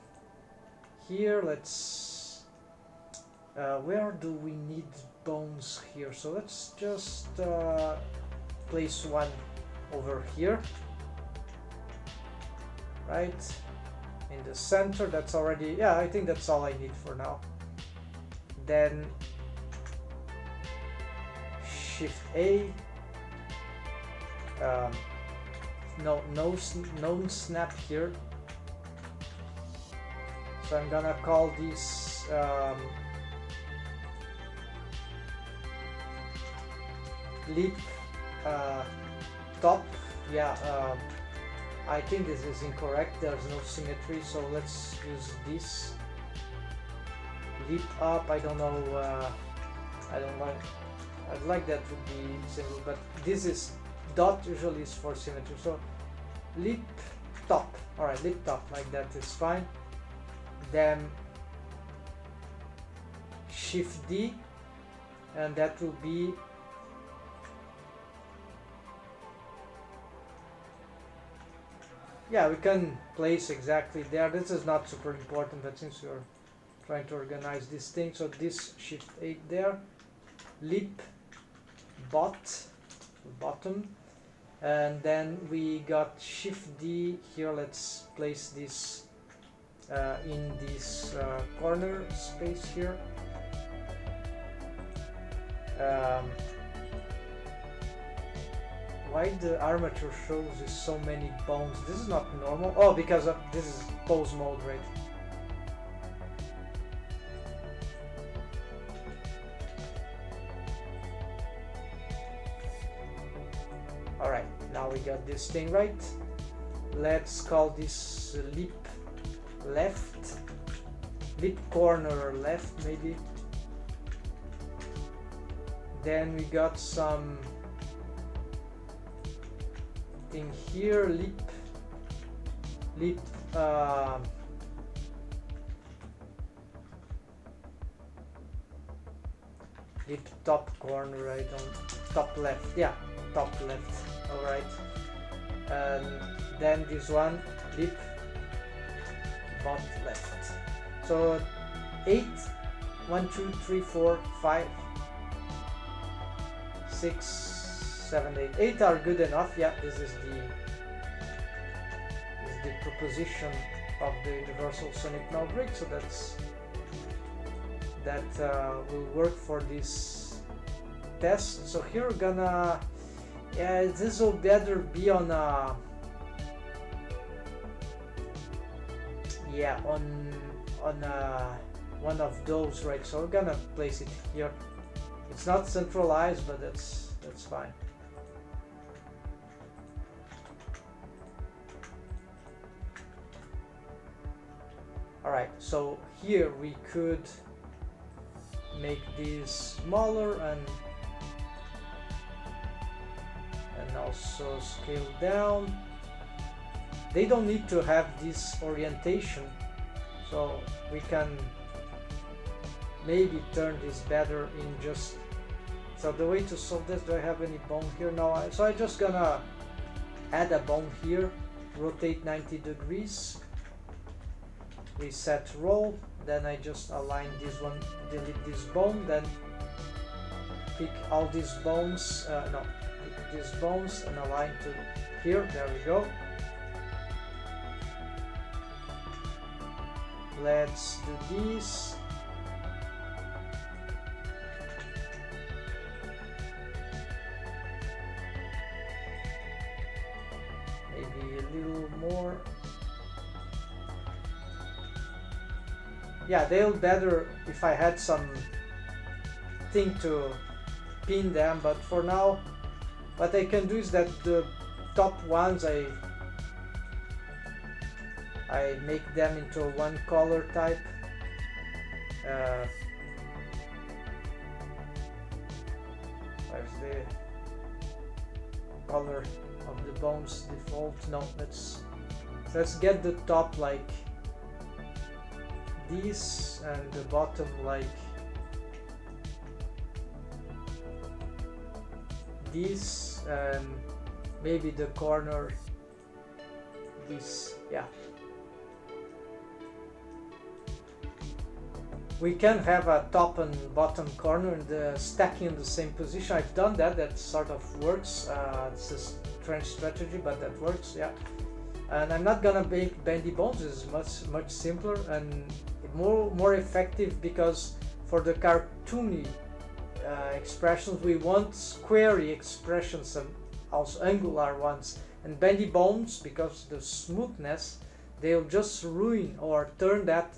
here. Let's where do we need bones here? So let's just place one over here, right in the center. That's already, yeah, I think that's all I need for now. Then Shift A, no snap here, so I'm gonna call this lip top. Yeah, I think this is incorrect, there's no symmetry, so let's use this lip up. I don't know, I don't like, I'd like that would be simple, but this is dot usually is for symmetry, so lip top. Alright, lip top, like that is fine. Then Shift D, and that will be we can place exactly there. This is not super important, but since we're trying to organize this thing, so this Shift 8 there, lip bottom, and then we got Shift D here. Let's place this in this corner space here. Why the armature shows is so many bones? This is not normal. Oh, because this is pose mode, right? Alright, now we got this thing right. Let's call this lip left, lip corner left maybe. Then we got some thing here, lip lip top corner, right on top left. Yeah, top left. All right, and then this one, lip bottom left. So 8, 1, 2, 3, 4, 5, 6, 7, 8. 8 are good enough. Yeah, this is the proposition of the universal sonic melt rig. So that will work for this test. So here we're gonna, this will better be on a, on one of those, right? So we're gonna place it here. It's not centralized, but that's fine. Alright, so here we could make these smaller and also scale down. They don't need to have this orientation, so we can maybe turn this better in just... So the way to solve this, do I have any bone here? No, so I'm just gonna add a bone here, rotate 90 degrees, reset roll, then I just align this one, delete this bone, then pick all these bones, pick these bones and align to here, there we go. Let's do this. Maybe a little more. Yeah, they'll better if I had some thing to pin them, but for now what I can do is that the top ones I make them into one color type. Where's the color of the bones default? No, let's get the top like this and the bottom like this, and maybe the corner this. Yeah, we can have a top and bottom corner and the stacking in the same position. I've done that, that sort of works. It's a strange strategy, but that works, yeah. And I'm not gonna make bendy bones. It's much simpler and more effective, because for the cartoony expressions we want squarey expressions and also angular ones, and bendy bones, because the smoothness, they'll just ruin or turn that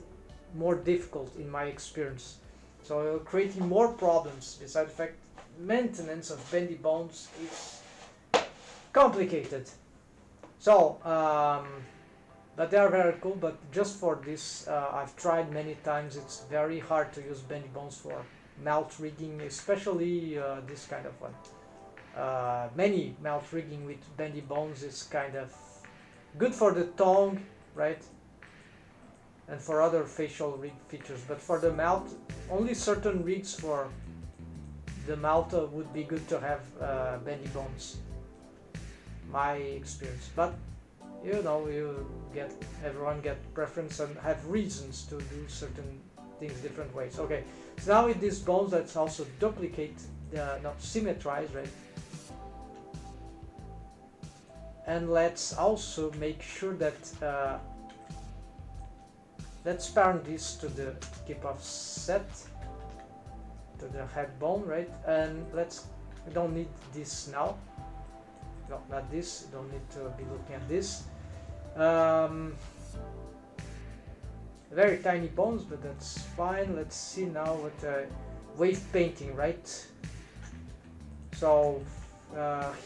more difficult in my experience. So it'll create more problems. Besides the fact, maintenance of bendy bones is complicated. So but they are very cool, but just for this I've tried many times. It's very hard to use bendy bones for melt rigging, especially this kind of one. Many melt rigging with bendy bones is kind of good for the tongue, right? And for other facial rig features, but for the mouth, only certain rigs for the mouth would be good to have bendy bones, my experience. But you know, everyone get preference and have reasons to do certain things different ways. Okay, so now with these bones, let's also duplicate, not symmetrize, right? And let's also make sure that let's parent this to the keep offset to the head bone, right? And we don't need this now. No, not this. Don't need to be looking at this. Very tiny bones, but that's fine. Let's see now what wave painting, right? So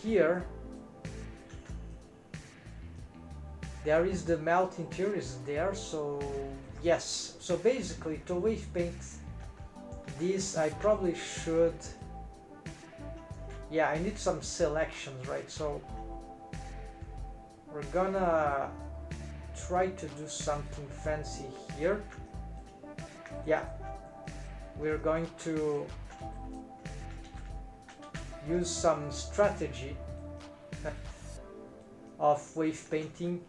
here there is the mouth interior is there, so yes. So basically, to wave paint this, I probably should, yeah, I need some selections, right? So we're gonna try to do something fancy here. Yeah, we're going to use some strategy of wave painting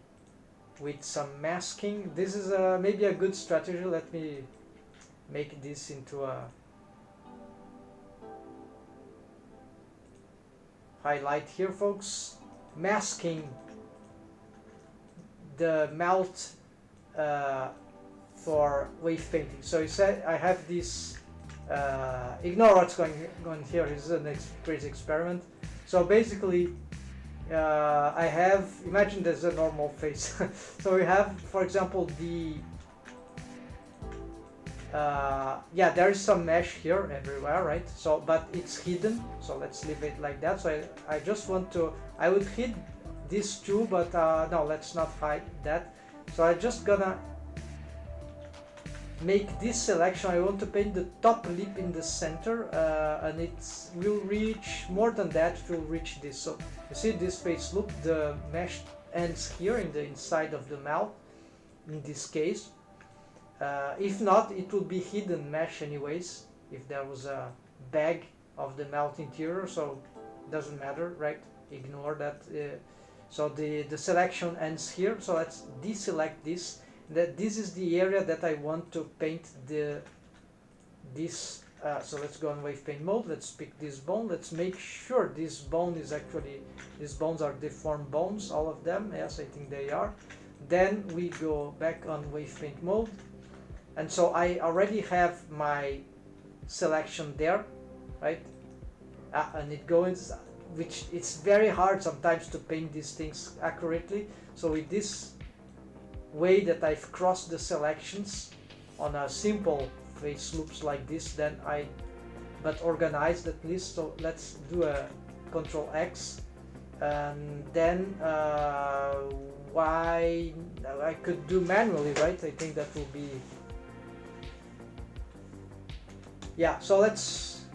with some masking. This is maybe a good strategy. Let me make this into a highlight here, folks. Masking the mouth for wave painting. So you said I have this, ignore what's going on here. This is a crazy experiment. So basically I have, imagine there's a normal face. So we have, for example, the yeah, there is some mesh here everywhere, right? So but it's hidden, so let's leave it like that. So I just want to, I would hide this too, but no, let's not hide that. So I'm just gonna make this selection, I want to paint the top lip in the center, and it will reach more than that. It will reach this. So you see this face loop, the mesh ends here in the inside of the mouth in this case. If not, it will be hidden mesh anyways if there was a bag of the mouth interior, so it doesn't matter, right? Ignore that. So the selection ends here, so let's deselect this. This is the area that I want to paint this. So let's go on wave paint mode. Let's pick this bone. Let's make sure this bone is actually, these bones are deformed bones, all of them. Yes, I think they are. Then we go back on wave paint mode, and so I already have my selection there, right? And it goes, which it's very hard sometimes to paint these things accurately. So with this way that I've crossed the selections on a simple face loops like this, then but organized at least. So let's do a Control X, and then why I could do manually, right? I think that will be, yeah. So let's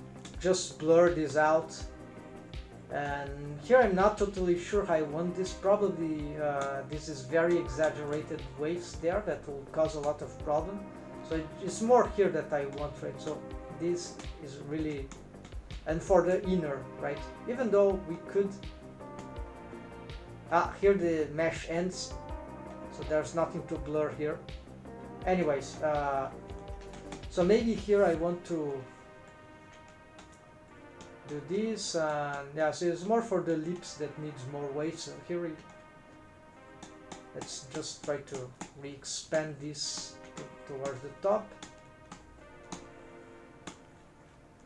just blur this out. And here I'm not totally sure how I want this. Probably this is very exaggerated waves there that will cause a lot of problem. So it's more here that I want, right? So this is really, and for the inner, right? Even though we could, here the mesh ends, so there's nothing to blur here. Anyways, so maybe here I want to do this, and yeah, so it's more for the lips that needs more waves. So here let's just try to re-expand this towards the top,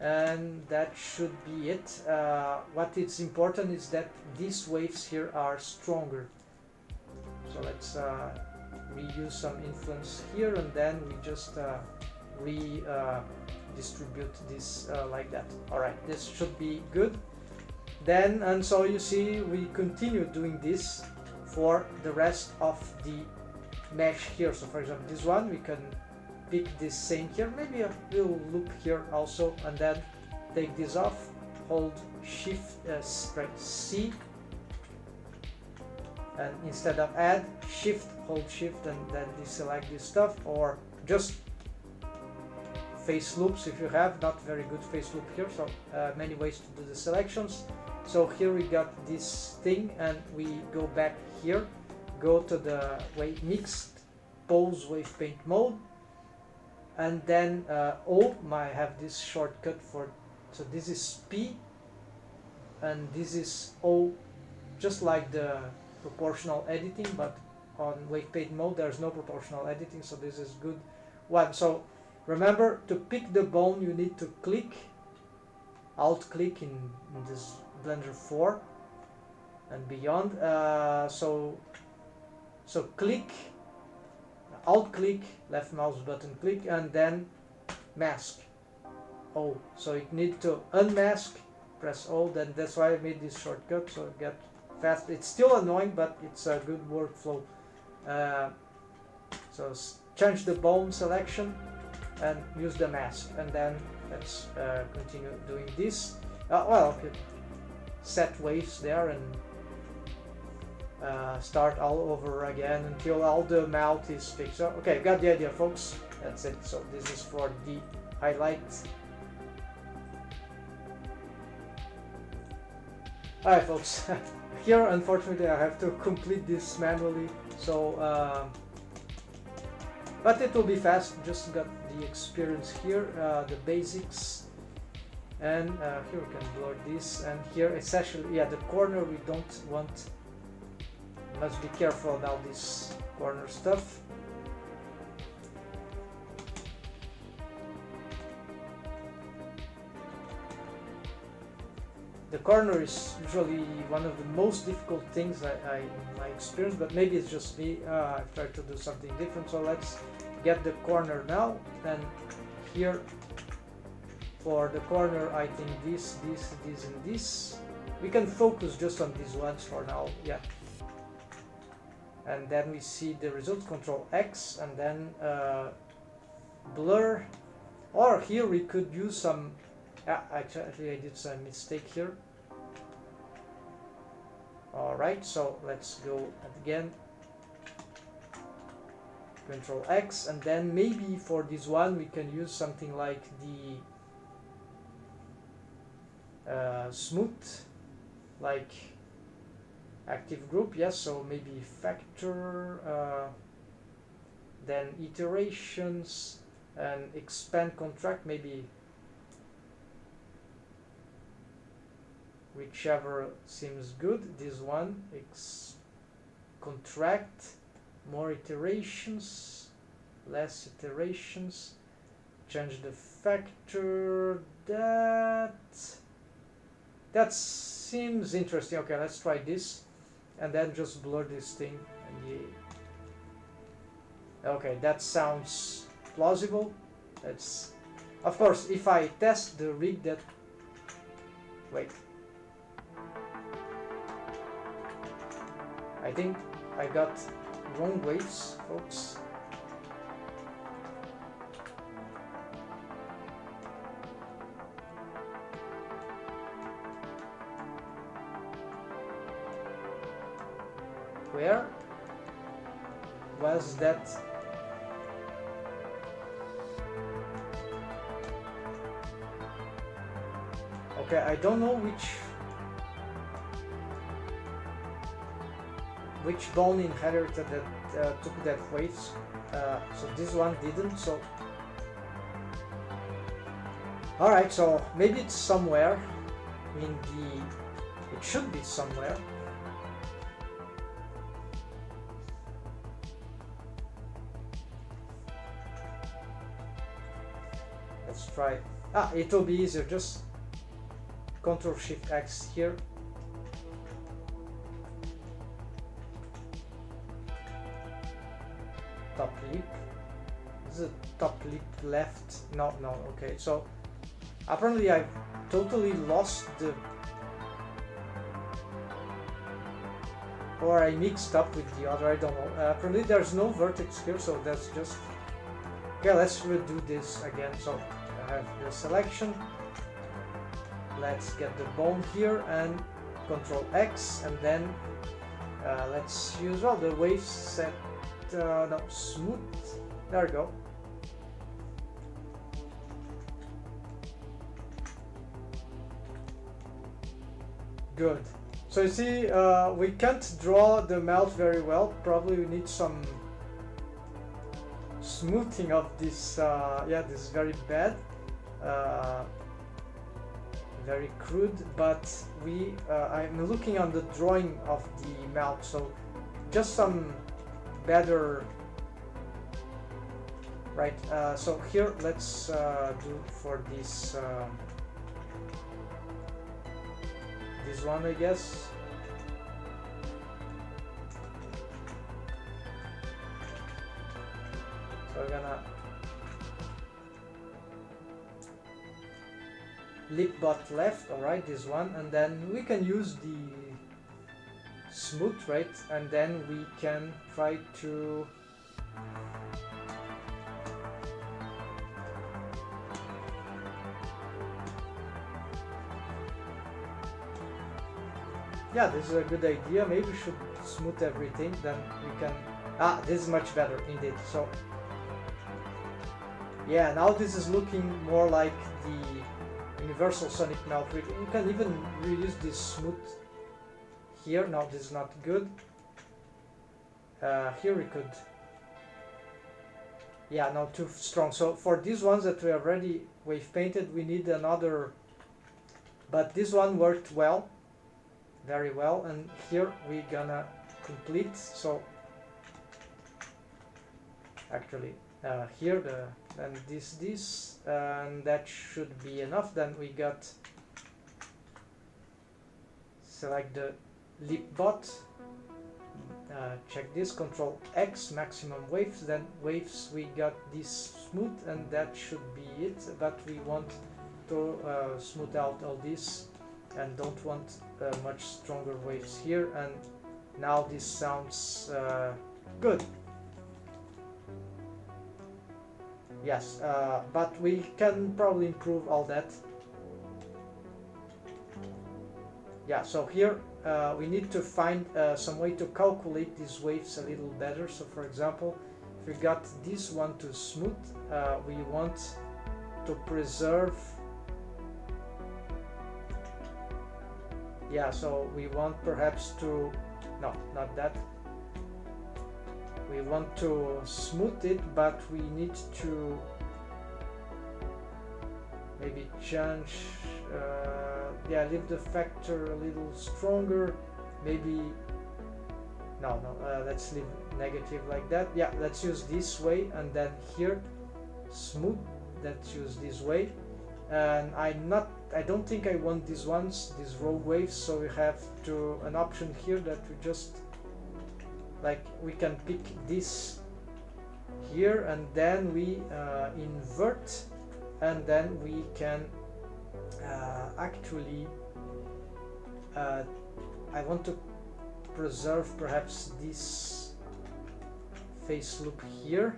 and that should be it. What is important is that these waves here are stronger. So let's reuse some influence here, and then we just distribute this like that. Alright, this should be good. Then, and so you see, we continue doing this for the rest of the mesh here. So for example, this one, we can pick this same here, maybe a little loop here also, and then take this off, hold Shift, right, C, and instead of add, hold Shift, and then deselect this stuff, or just face loops if you have. Not very good face loop here, so many ways to do the selections. So here we got this thing, and we go back here, go to the mixed pose wave paint mode, and then I have this shortcut for, so this is P and this is O, just like the proportional editing, but on wave paint mode there's no proportional editing, so this is good one. So remember, to pick the bone you need to click, alt click in this Blender 4 and beyond. So click, alt click, left mouse button click, and then mask O. So you need to unmask, press O. Then that's why I made this shortcut, so get fast. It's still annoying, but it's a good workflow. So change the bone selection and use the mask, and then let's continue doing this. Well, okay. Set waves there and start all over again until all the mouth is fixed. So, okay, got the idea, folks. That's it. So this is for the highlights. Alright, folks. Here, unfortunately, I have to complete this manually. So, but it will be fast. Just got the experience here, the basics. And here we can blur this, and here it's actually, yeah, the corner we don't want. Must be careful about this corner stuff. The corner is usually one of the most difficult things in my experience, but maybe it's just me. I've tried to do something different. So let's get the corner now, and here for the corner I think this, and this. We can focus just on these ones for now, yeah. And then we see the result, Control X, and then blur, or here we could use some actually I did some mistake here. Alright, so let's go again, Control X, and then maybe for this one we can use something like the smooth, like active group, yes, so maybe factor, then iterations, and expand contract, maybe whichever seems good. This one, contract, more iterations, less iterations, change the factor. That seems interesting. Okay, let's try this, and then just blur this thing. And okay, that sounds plausible. That's, of course, if I test the rig that, wait, I think I got wrong waves, folks. Where was that? Okay, I don't know which bone inherited that took that waves. So this one didn't. So all right, so maybe it's somewhere in the. It should be somewhere. Let's try. It will be easier. Just Control Shift X here. Top lip. Is it top lip left? No, okay. So apparently I totally lost the, or I mixed up with the other, I don't know. Apparently there's no vertex here, so that's just, okay, let's redo this again. So I have the selection. Let's get the bone here and Control X, and then let's use all the wave set, no, smooth, there we go. Good. So you see, we can't draw the mouth very well. Probably we need some smoothing of this. Yeah, this is very bad, very crude. But I'm looking on the drawing of the mouth, so just some better. Right. So here, let's do for this. This one, I guess. So we're gonna lip bot left, alright, this one, and then we can use the smooth, right, and then we can try to yeah, this is a good idea. Maybe we should smooth everything, then we can... this is much better indeed. So yeah, now this is looking more like the universal sonic melt rig. You can even reuse this smooth here. No, this is not good. Here we could... yeah, no, too strong. So for these ones that we already wave painted, we need another... but this one worked well. Very well, and here we're gonna complete. So actually here and this and that should be enough. Then we got select the lip bot, check this, Control X, maximum waves, then waves, we got this smooth, and that should be it. But we want to smooth out all this and don't want much stronger waves here, and now this sounds good. Yes, but we can probably improve all that. Yeah, so here we need to find some way to calculate these waves a little better. So for example, if we got this one to smooth, we want to preserve. Yeah, so we want perhaps to, no, not that. We want to smooth it, but we need to maybe change, yeah, leave the factor a little stronger, maybe, no, let's leave negative like that. Yeah, let's use this way, and then here, smooth, let's use this way. And I don't think I want these ones, these rogue waves, so we have to an option here that we just, like, we can pick this here, and then we invert, and then we can actually I want to preserve perhaps this phase loop here,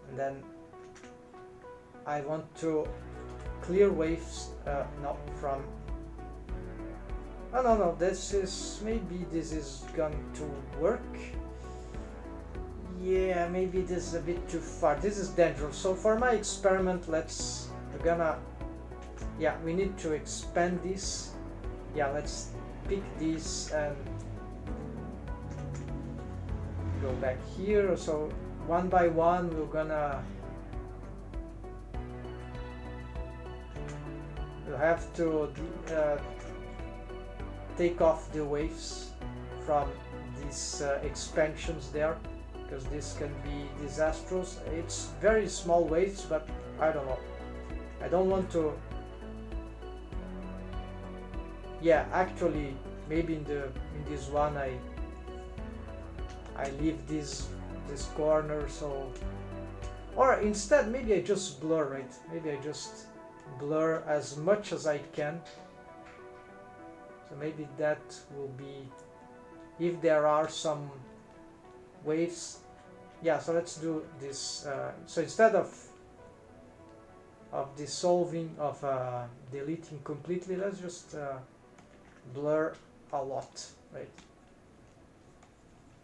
and then I want to clear waves not from, oh no, this is, maybe this is going to work. Yeah, maybe this is a bit too far. This is dangerous. So for my experiment, we're gonna, yeah, we need to expand this. Yeah, let's pick this and go back here. So one by one, we'll have to take off the waves from these expansions there, because this can be disastrous. It's very small waves, but I don't know. I don't want to. Yeah, actually, maybe in this one I leave this corner, so, or instead maybe I just blur, right? Maybe I just blur as much as I can. So maybe that will be, if there are some waves. Yeah, so let's do this. So instead of dissolving, of deleting completely, let's just blur a lot, right?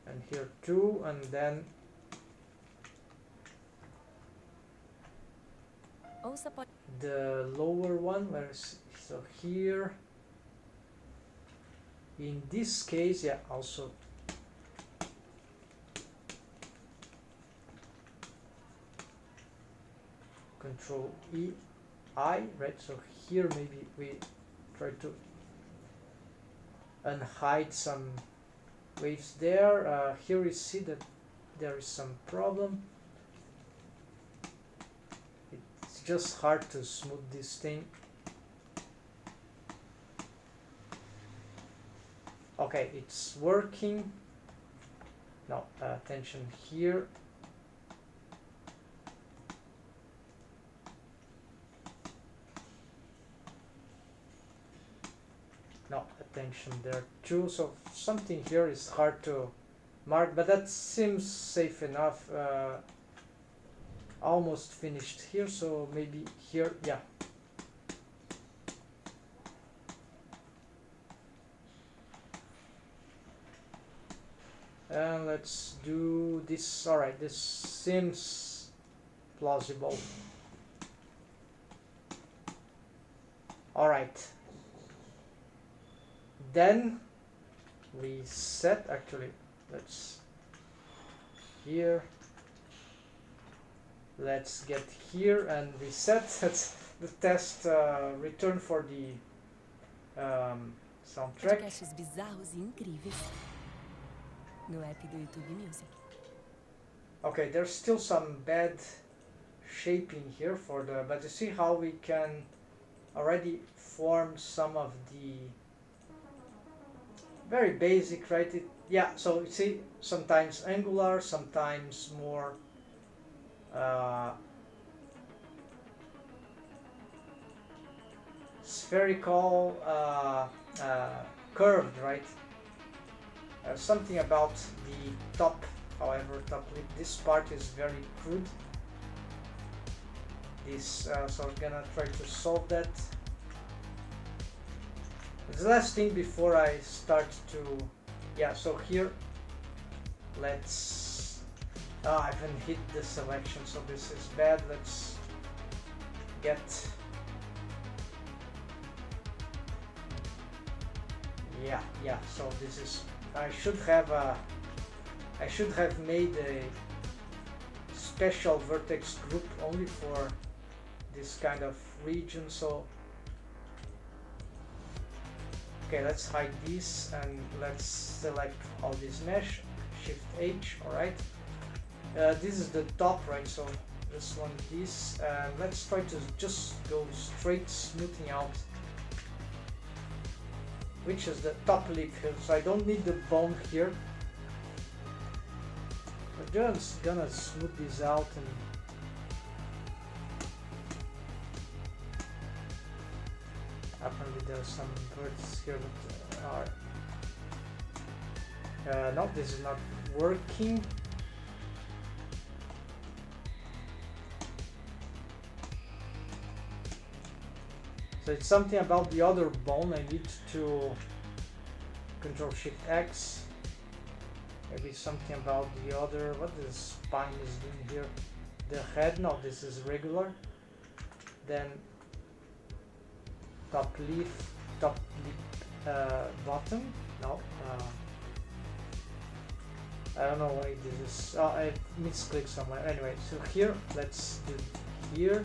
And here too, and then the lower one, so here in this case, yeah, also Control I, right? So here maybe we try to unhide some waves there. Here we see that there is some problem. It's just hard to smooth this thing. Okay, it's working. No, attention here. No, attention there too. So something here is hard to mark, but that seems safe enough. Almost finished here, so maybe here, yeah. And let's do this. All right, this seems plausible. All right. Then we set, actually, let's here. Let's get here and reset. That's the test return for the soundtrack.
Podcasts bizarros e incríveis no app do YouTube Music.
Okay, there's still some bad shaping here for the, but you see how we can already form some of the very basic, right? Yeah, so you see, sometimes angular, sometimes more spherical, curved, right? Something about the top However, top lip, this part is very crude. So I'm gonna try to solve that. The last thing before I start to, yeah, so here, let's, I haven't hit the selection, so this is bad. Let's get, yeah, so this is, I should have made a special vertex group only for this kind of region. So okay, let's hide this and let's select all this mesh, Shift H. All right, this is the top, right? So this one, this, and let's try to just go straight smoothing out, which is the top lip here. So I don't need the bone here. I'm just gonna smooth this out, and apparently there's some birds here that are no, this is not working. So it's something about the other bone. I need to Control Shift X. Maybe something about the other, what the spine is doing here. The head, no, this is regular. Then top lip, bottom, no. I don't know why this is, oh, I misclicked somewhere. Anyway, so here, let's do here.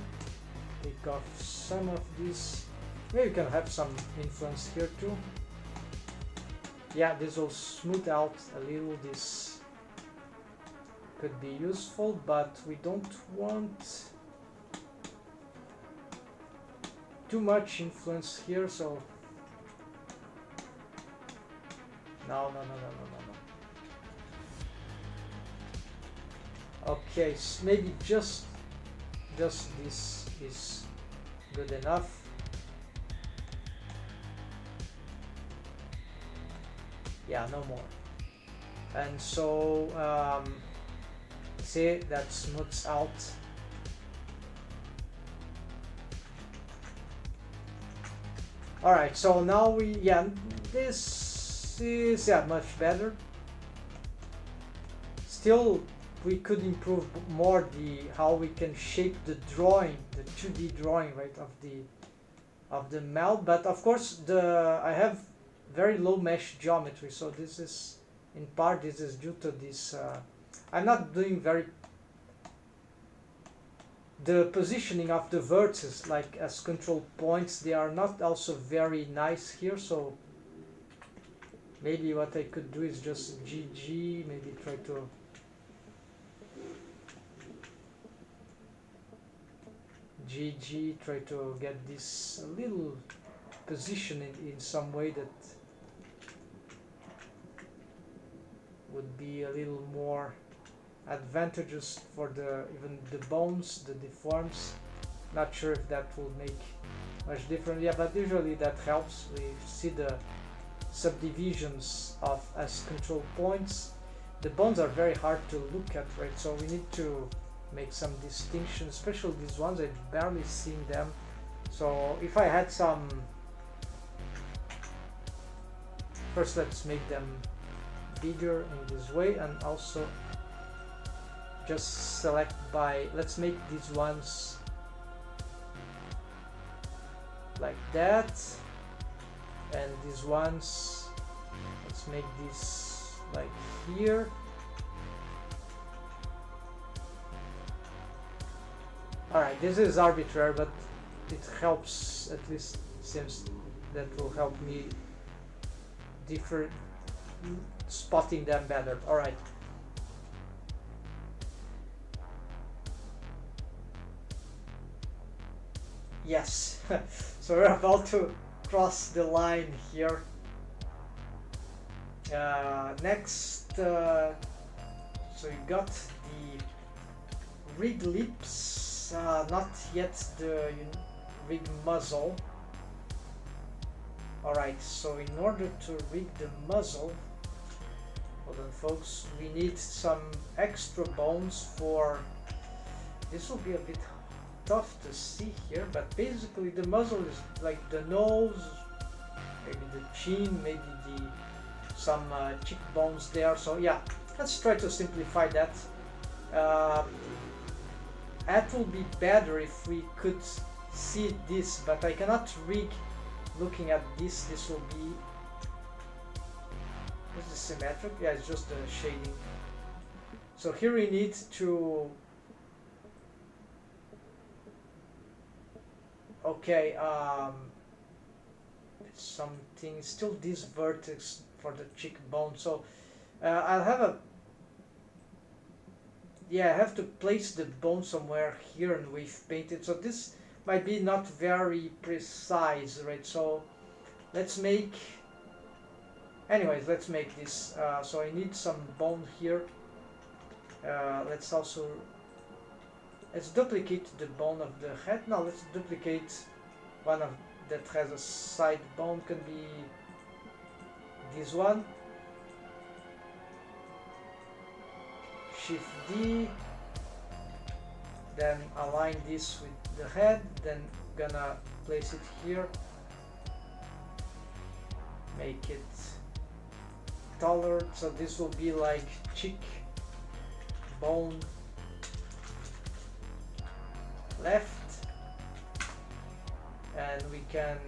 Take off some of this. Maybe you can have some influence here too. Yeah, this will smooth out a little. This could be useful, but we don't want too much influence here, so no. Okay, so maybe just this is good enough. Yeah, no more. And so see, that smooths out. Alright, so now we, yeah, this is, yeah, much better. Still, we could improve more how we can shape the drawing, the 2D drawing, right, of the melt. But of course, I have very low mesh geometry, so this is, in part, this is due to this. I'm not doing the positioning of the vertices, like as control points, they are not also very nice here. So maybe what I could do is just GG, maybe try to try to get this a little positioning in some way that would be a little more advantageous for even the bones, the deforms. Not sure if that will make much difference. Yeah, but usually that helps. We see the subdivisions as control points. The bones are very hard to look at, right? So we need to make some distinctions, especially these ones. I barely seen them. So if I had some, first let's make them bigger in this way, and also just select by, let's make these ones like that, and these ones, let's make this like here. Alright, this is arbitrary, but it helps, at least seems that will help me spotting them better. Alright. Yes, so we're about to cross the line here. Next, so we got the rig lips, not yet the rig muzzle. Alright, so in order to rig the muzzle, hold on folks, we need some extra bones for, this will be a bit tough to see here, but basically the muzzle is like the nose, maybe the chin, maybe some cheekbones there. So yeah, let's try to simplify that. That will be better if we could see this, but I cannot rig looking at this. This will be, is this symmetric? Yeah, it's just the shading. So here we need to, okay, something, still this vertex for the cheekbone. So I'll have a, yeah, I have to place the bone somewhere here and wave paint it. So this might be not very precise, right? So let's make, anyways, let's make this. So I need some bone here. Let's also, let's duplicate the bone of the head. Now let's duplicate one of that has a side bone, can be this one. Shift D, then align this with the head, then gonna place it here, make it taller, so this will be like cheek bone left, and we can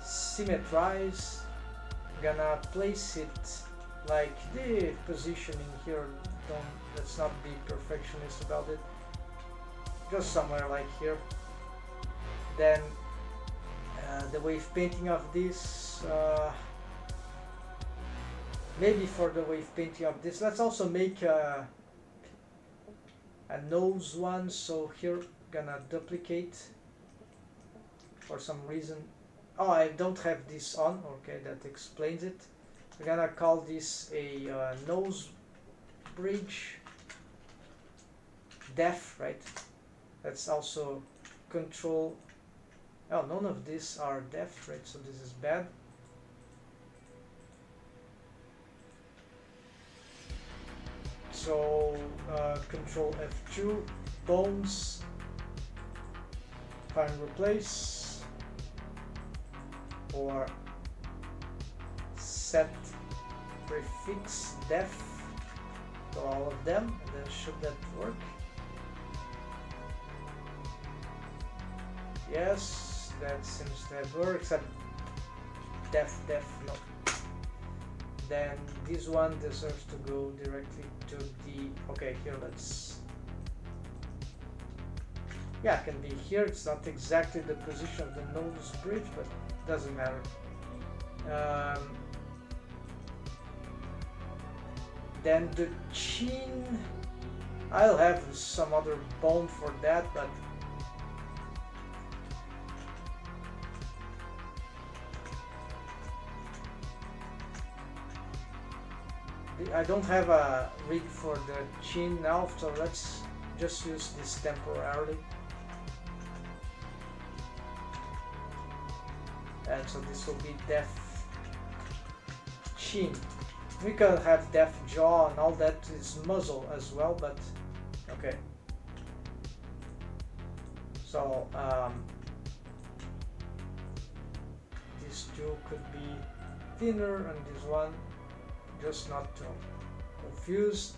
symmetrize. Gonna place it like the positioning here, let's not be perfectionist about it, just somewhere like here. Then the wave painting of this, maybe for the wave painting of this, let's also make a nose one. So here gonna duplicate for some reason. Oh, I don't have this on. Okay, that explains it. We're gonna call this a nose bridge def, right? That's also control. Oh, none of these are def, right? So this is bad. So control F2, bones, find replace, or set prefix def to all of them, and then should that work? Yes, that seems to have worked, except def no. Then this one deserves to go directly to the, okay, here let's, yeah, it can be here. It's not exactly the position of the nose bridge, but doesn't matter. Then the chin, I'll have some other bone for that, but I don't have a rig for the chin now, so let's just use this temporarily. And so this will be def chin. We can have def jaw, and all that is muzzle as well, but okay. So these two could be thinner, and this one, just not to confuse.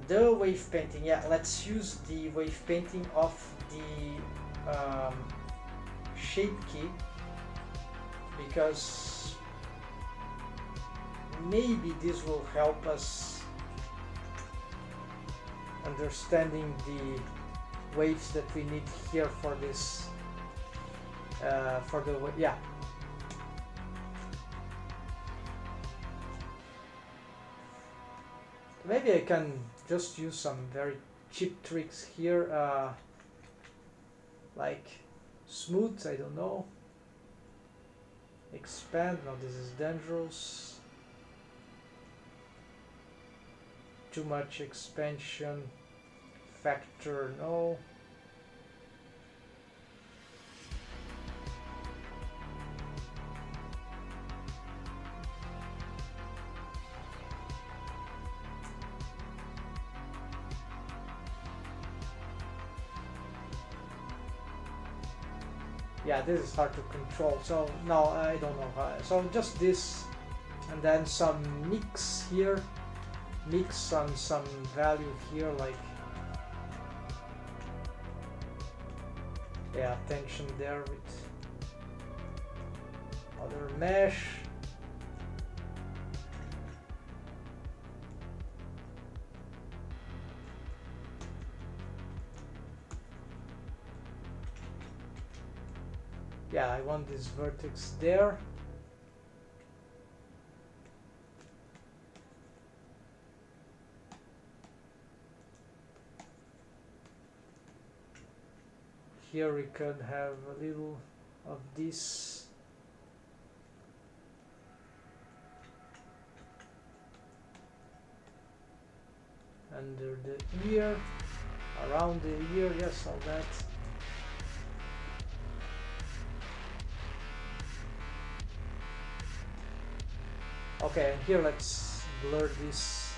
The wave painting, yeah, let's use the wave painting of the shape key, because maybe this will help us understanding the waves that we need here for this, for the, yeah. Maybe I can just use some very cheap tricks here, like smooth, I don't know, expand, no, this is dangerous, too much expansion factor, no, Yeah, this is hard to control, so no, I don't know how. So just this, and then some mix here, mix on some value here, like, yeah, tension there with other mesh. Yeah, I want this vertex there. Here we can have a little of this. Under the ear, around the ear, yes, all that. Okay, and here let's blur this.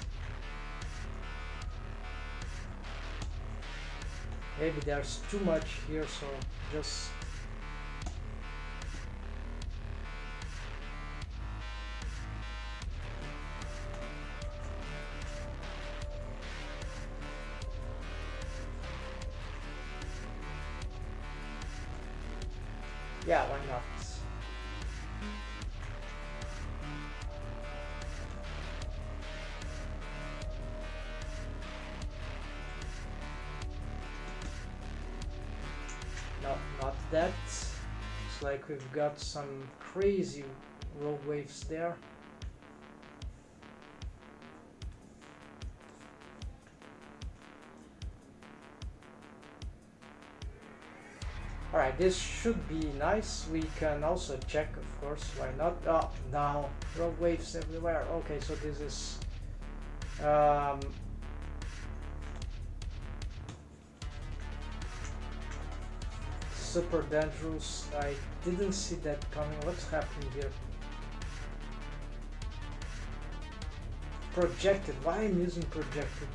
Maybe there's too much here, so just yeah, why not? No, not that. It's like we've got some crazy rogue waves there. Alright, this should be nice. We can also check, of course, why not? Oh, no, rogue waves everywhere. Okay, so this is super dangerous. I didn't see that coming. What's happening here? Projected. Why I'm using projected?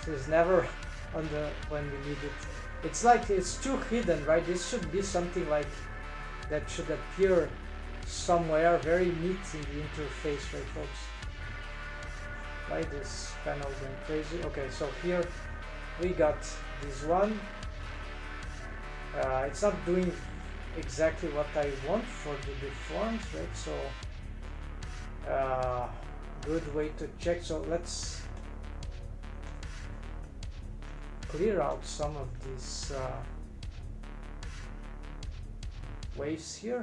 This is never on the when we need it. It's like it's too hidden, right? This should be something like that should appear somewhere very neat in the interface, right, folks? Why this panel going crazy? Okay, so here we got this one. It's not doing exactly what I want for the deforms, right? So good way to check. So let's clear out some of these waves here.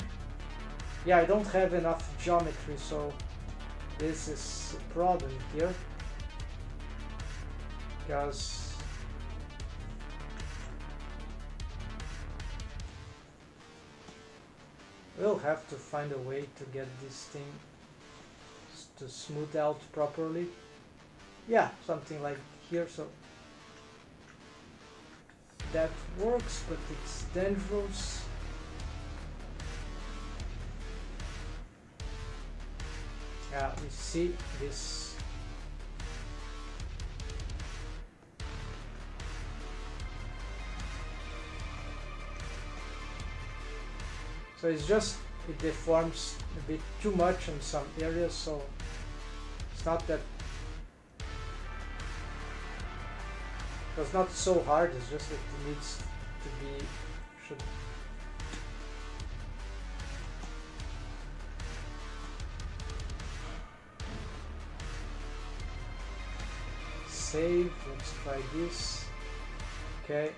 Yeah, I don't have enough geometry, so this is a problem here, because we'll have to find a way to get this thing to smooth out properly. Yeah, something like here, so that works, but it's dangerous. Yeah, we see this. So it's just, it deforms a bit too much in some areas, so it's not that, it's not so hard, it's just that it needs to be, should save. Let's try this. Okay.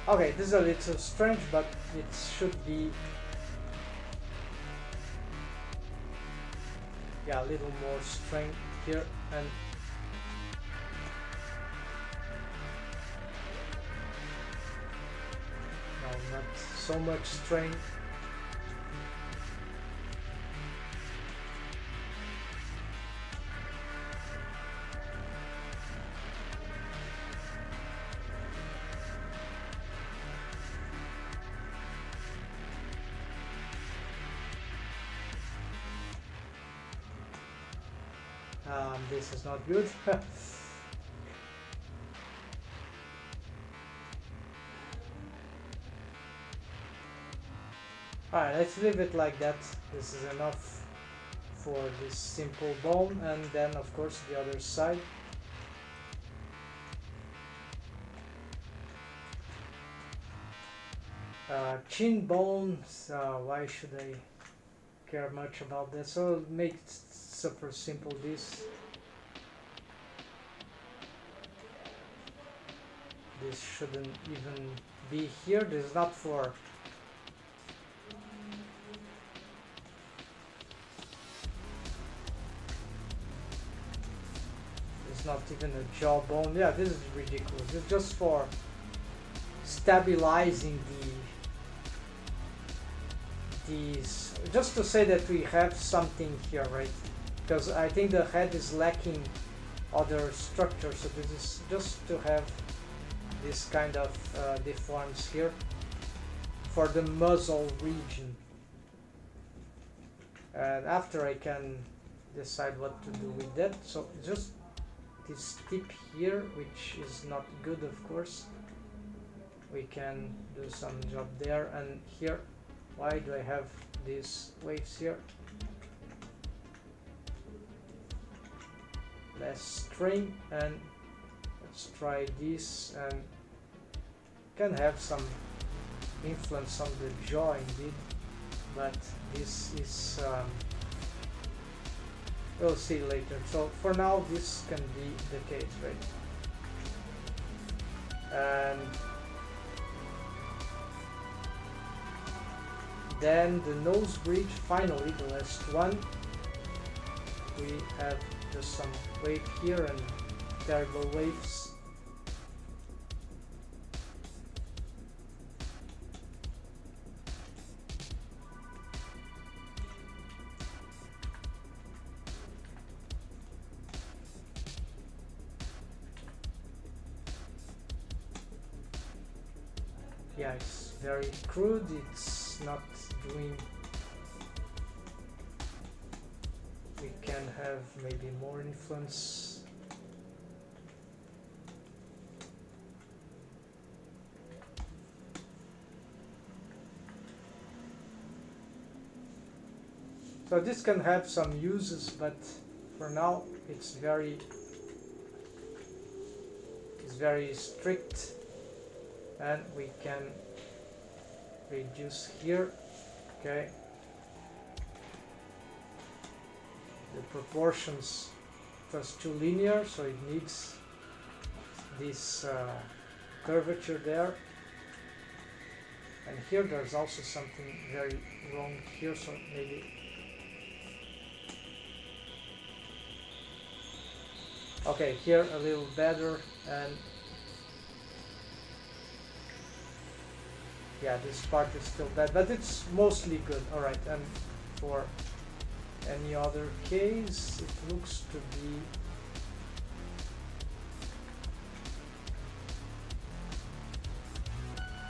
Okay, this is a little strange, but it should be, yeah, a little more strength here, and no, not so much strength. This is not good. Alright, let's leave it like that. This is enough for this simple bone, and then of course the other side. Chin bones, why should I care much about that? So I'll make it super simple this. This shouldn't even be here. This is not for not even a jawbone. Yeah, this is ridiculous. It's just for stabilizing these, just to say that we have something here, right? Because I think the head is lacking other structure, so this is just to have this kind of deforms here for the muzzle region, and after I can decide what to do with that. So just this tip here, which is not good, of course. We can do some job there, and here, why do I have these waves here? Less strain, and let's try this, and can have some influence on the jaw indeed, but this is we'll see later. So for now this can be the case, right? And then the nose bridge, finally the last one. We have just some wave here and terrible waves. Yeah, it's very crude, it's not doing... We can have maybe more influence. So this can have some uses, but for now it's very strict. And we can reduce here, okay. The proportions was too linear, so it needs this curvature there. And here there's also something very wrong here, so maybe... Okay, here a little better, and yeah, this part is still bad, but it's mostly good. Alright, and for any other case, it looks to be...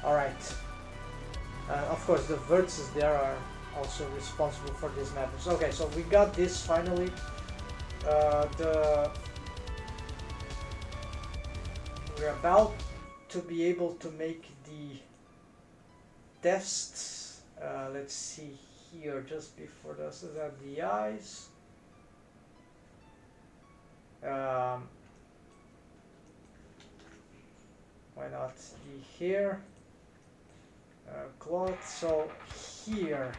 Alright. Of course, the vertices there are also responsible for these matters. Okay, so we got this finally. We're about to be able to make the tests. Let's see here, just before this is at the eyes. Why not the hair? Cloth. So here,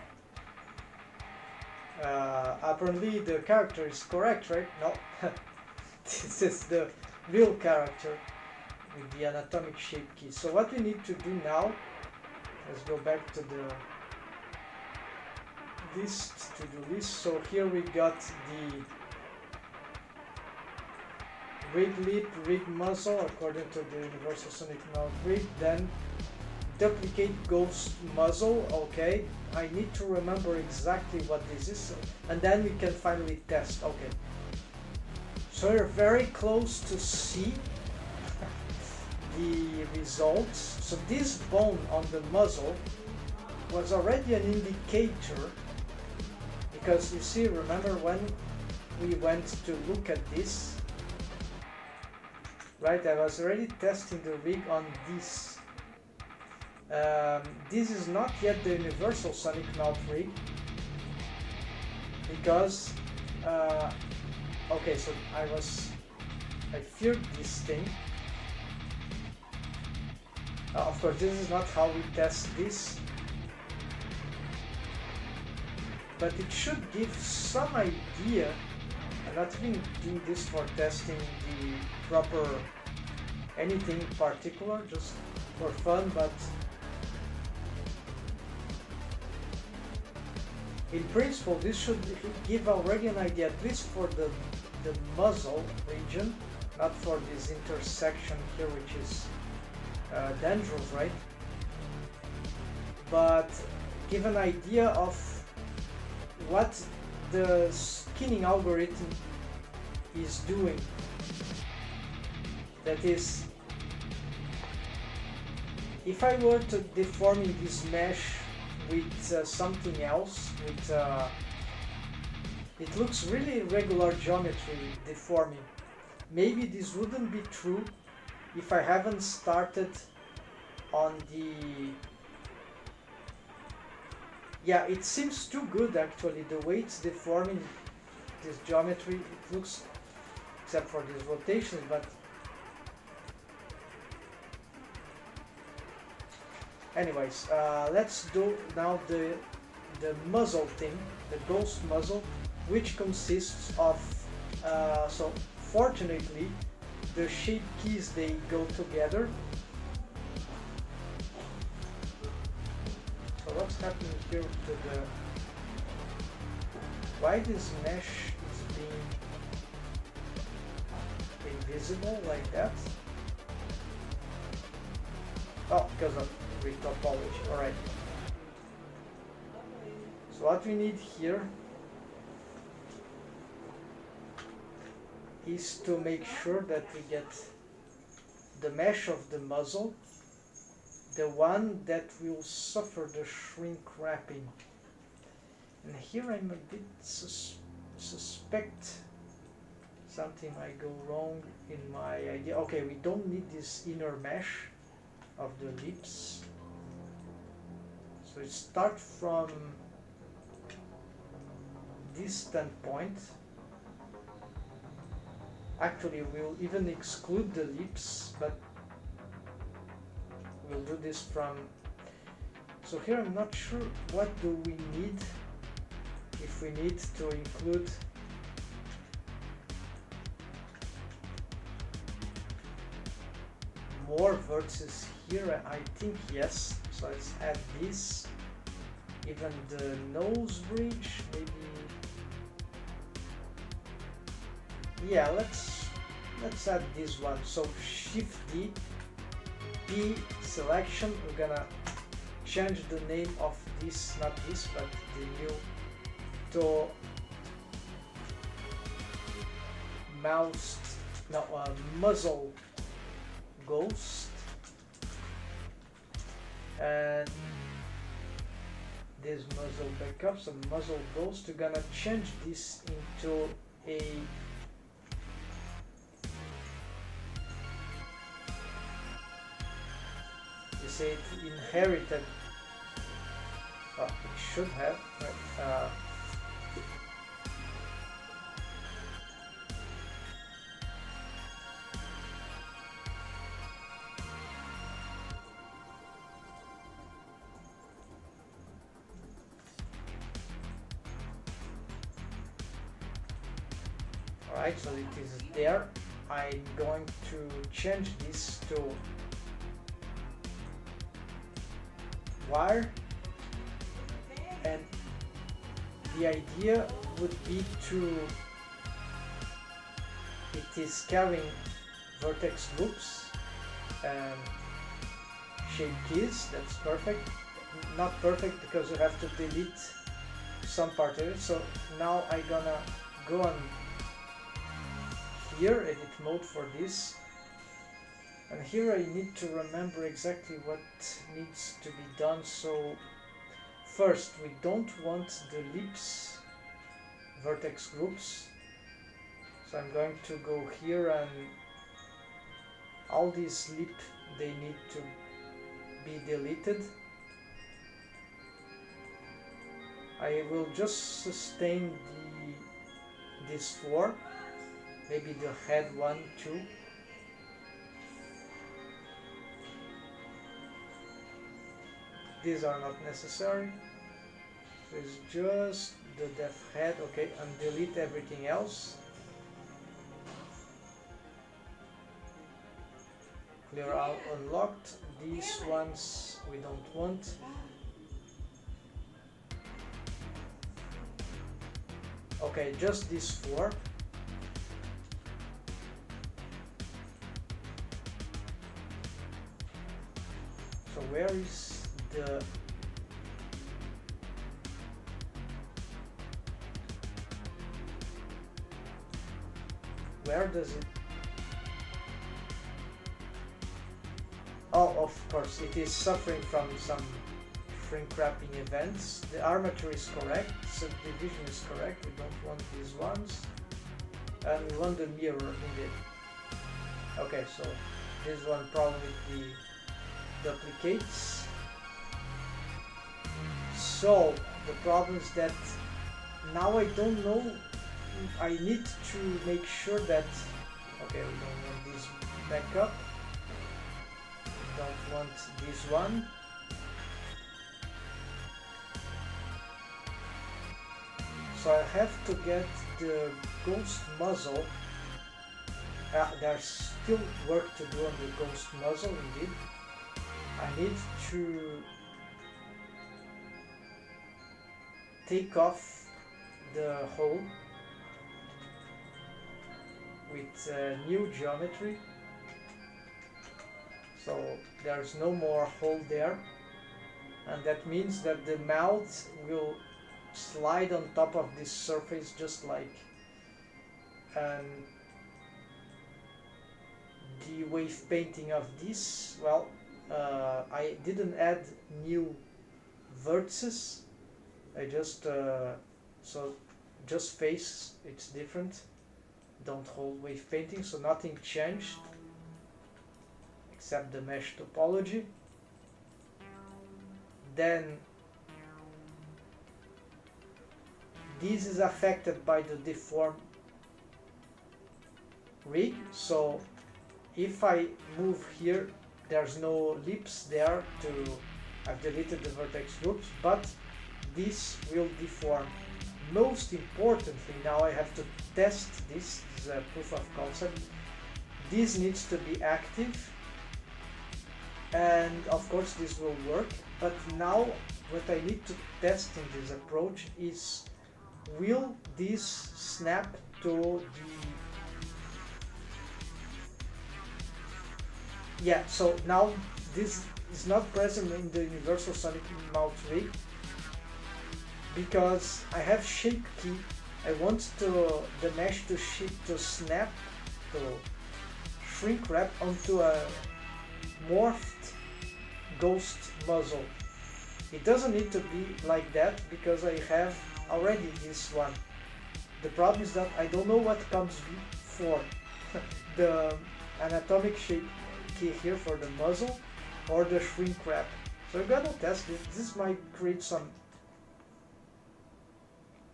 apparently the character is correct, right? No, this is the real character with the anatomic shape key. So what we need to do now, let's go back to the list, to-do list. So here we got the rig lip, rig muzzle according to the Universal Sonic Melt rig. Then duplicate ghost muzzle. Okay, I need to remember exactly what this is, and then we can finally test. Okay, so we're very close to see the results. So this bone on the muzzle was already an indicator, because you see, remember when we went to look at this, right, I was already testing the rig on this. This is not yet the universal sonic melt rig, because okay, so I feared this thing. Of course, this is not how we test this, but it should give some idea. I'm not even doing this for testing the proper anything in particular, just for fun, but in principle this should give already an idea, at least for the muzzle region, not for this intersection here, which is dangerous, right? But give an idea of what the skinning algorithm is doing. That is, if I were to deforming this mesh with something else, with it looks really regular geometry deforming. Maybe this wouldn't be true if I haven't started on the... Yeah, it seems too good actually, the way it's deforming this geometry. It looks, except for these rotations, but anyways, let's do now the muzzle thing, the ghost muzzle, which consists of so fortunately the shape keys, they go together. So what's happening here to the... Why this mesh is being invisible like that? Oh, because of retopology. Alright. So what we need here is to make sure that we get the mesh of the muzzle, the one that will suffer the shrink wrapping. And here I'm a bit suspect something might go wrong in my idea. Okay, we don't need this inner mesh of the lips. So it starts from this standpoint. Actually, we'll even exclude the lips, but we'll do this from... So here I'm not sure what do we need, if we need to include more vertices here. I think yes, so let's add this, even the nose bridge, maybe. Yeah, let's add this one. So Shift D, P selection. We're gonna change the name of this, not this, but the new, to muzzle ghost, and this muzzle backup, so muzzle ghost. We're gonna change this into a say it inherited. Oh, it should have, right? Alright, so it is there. I'm going to change this to wire, and the idea would be to, it is carrying vertex loops and shape keys. That's perfect. Not perfect because you have to delete some part of it. So now I'm gonna go on here, edit mode for this. And here I need to remember exactly what needs to be done. So first, we don't want the lips vertex groups. So I'm going to go here, and all these lip, they need to be deleted. I will just sustain this 4, maybe the head 1, 2. These are not necessary. So it's just the death head, okay, and delete everything else. Clear out unlocked. These ones we don't want. Okay, just these 4. So where is the... Where does it... Oh, of course, it is suffering from some shrink-wrapping events. The armature is correct, subdivision is correct, we don't want these ones. And we want the mirror indeed. Okay, so this one problem with the duplicates. So the problem is that now I don't know, I need to make sure that, okay, we don't want this backup, we don't want this one. So I have to get the ghost muzzle. There's still work to do on the ghost muzzle indeed. I need to take off the hole with new geometry. So there's no more hole there. And that means that the mouth will slide on top of this surface just like the wave painting of this. Well, I didn't add new vertices. I just so just face, it's different. Don't hold wave painting, so nothing changed except the mesh topology. Then this is affected by the deform rig, so if I move here, there's no lips there to... I've deleted the vertex groups, but this will deform. Most importantly, now I have to test this is a proof of concept. This needs to be active, and of course this will work, but now what I need to test in this approach is, will this snap to the... Yeah, so now this is not present in the universal sonic mouth rig because I have shape key. I want the mesh to snap, to shrink wrap onto a morphed ghost muzzle. It doesn't need to be like that because I have already this one. The problem is that I don't know what comes before the anatomic shape key here for the muzzle or the shrink wrap. So I'm gonna test it. This might create some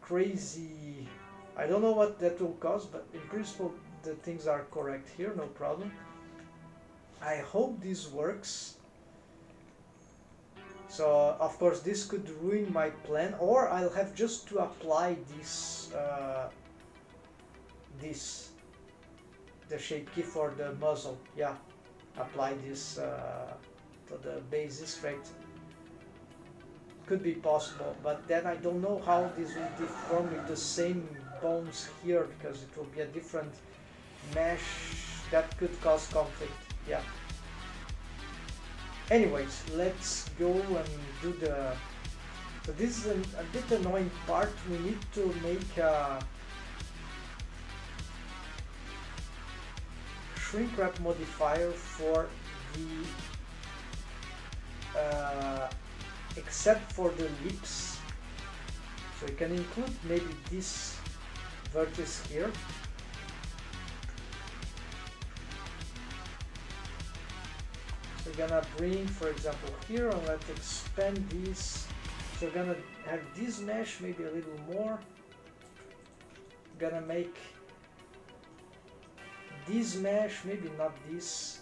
crazy... I don't know what that will cause, but in principle the things are correct here, no problem. I hope this works. So of course this could ruin my plan, or I'll have just to apply this the shape key for the muzzle. Yeah, apply this to the basis straight. Could be possible, but then I don't know how this will deform with the same bones here, because it will be a different mesh that could cause conflict. Yeah. Anyways, let's go and do the... So this is a bit annoying part. We need to make a shrink wrap modifier for the except for the lips. So you can include maybe this vertex here. we're gonna bring, for example, here, and let's expand this. So we're gonna have this mesh, maybe a little more. Gonna make this mesh, maybe not this.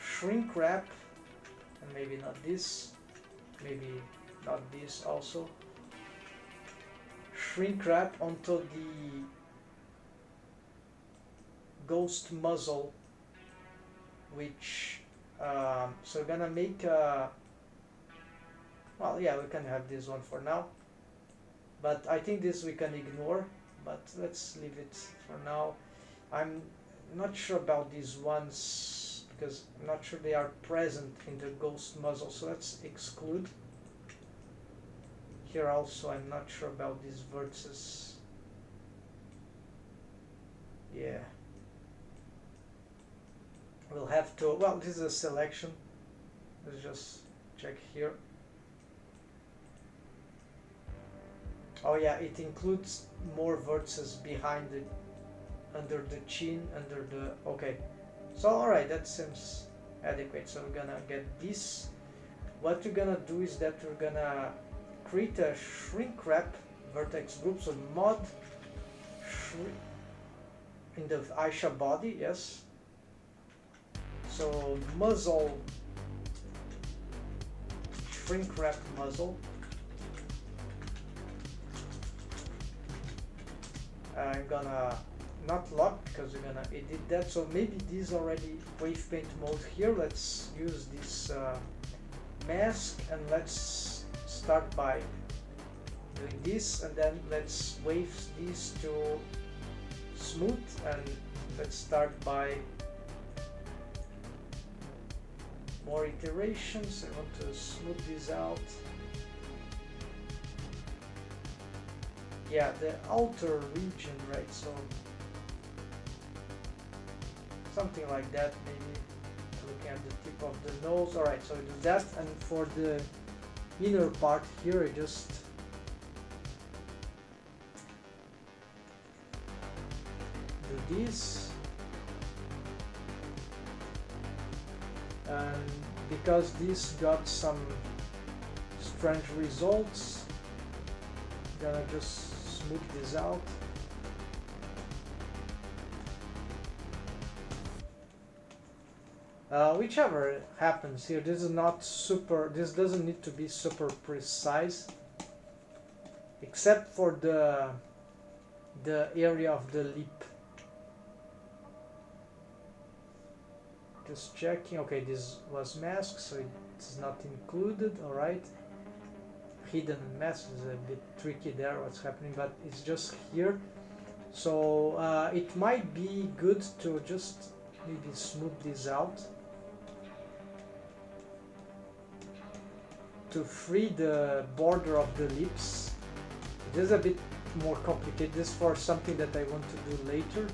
Shrink wrap, and maybe not this. Maybe not this also. Shrink wrap onto the ghost muzzle, which so we're gonna make well, yeah, we can have this one for now, but I think this we can ignore, but let's leave it for now. I'm not sure about these ones because I'm not sure they are present in the ghost muzzle, so let's exclude. Here also I'm not sure about these vertices. Yeah, we'll have to, well, this is a selection. Let's just check here. Oh yeah, it includes more vertices behind the, under the chin, under the, okay. So alright, that seems adequate. So we're gonna get this. What we're gonna do is that we're gonna create a shrink wrap vertex group. So mod shrink in the Aisha body, yes. So muzzle, shrink wrap muzzle. I'm gonna not lock because we're gonna edit that. So maybe this already wave paint mode here. Let's use this mask and let's start by doing this, and then let's wave this to smooth, and let's start by more iterations. I want to smooth this out. Yeah, the outer region, right? So something like that, maybe looking at the tip of the nose. All right, so I do that, and for the inner part here, I just do this, and because this got some strange results, I'm gonna just smooth this out. Whichever happens here, this is not super, this doesn't need to be super precise, except for the area of the lip. Just checking. Okay, this was masked, so it's not included. All right. Hidden mask is a bit tricky there, what's happening, but it's just here. So it might be good to just maybe smooth this out to free the border of the lips. This is a bit more complicated. This is for something that I want to do later.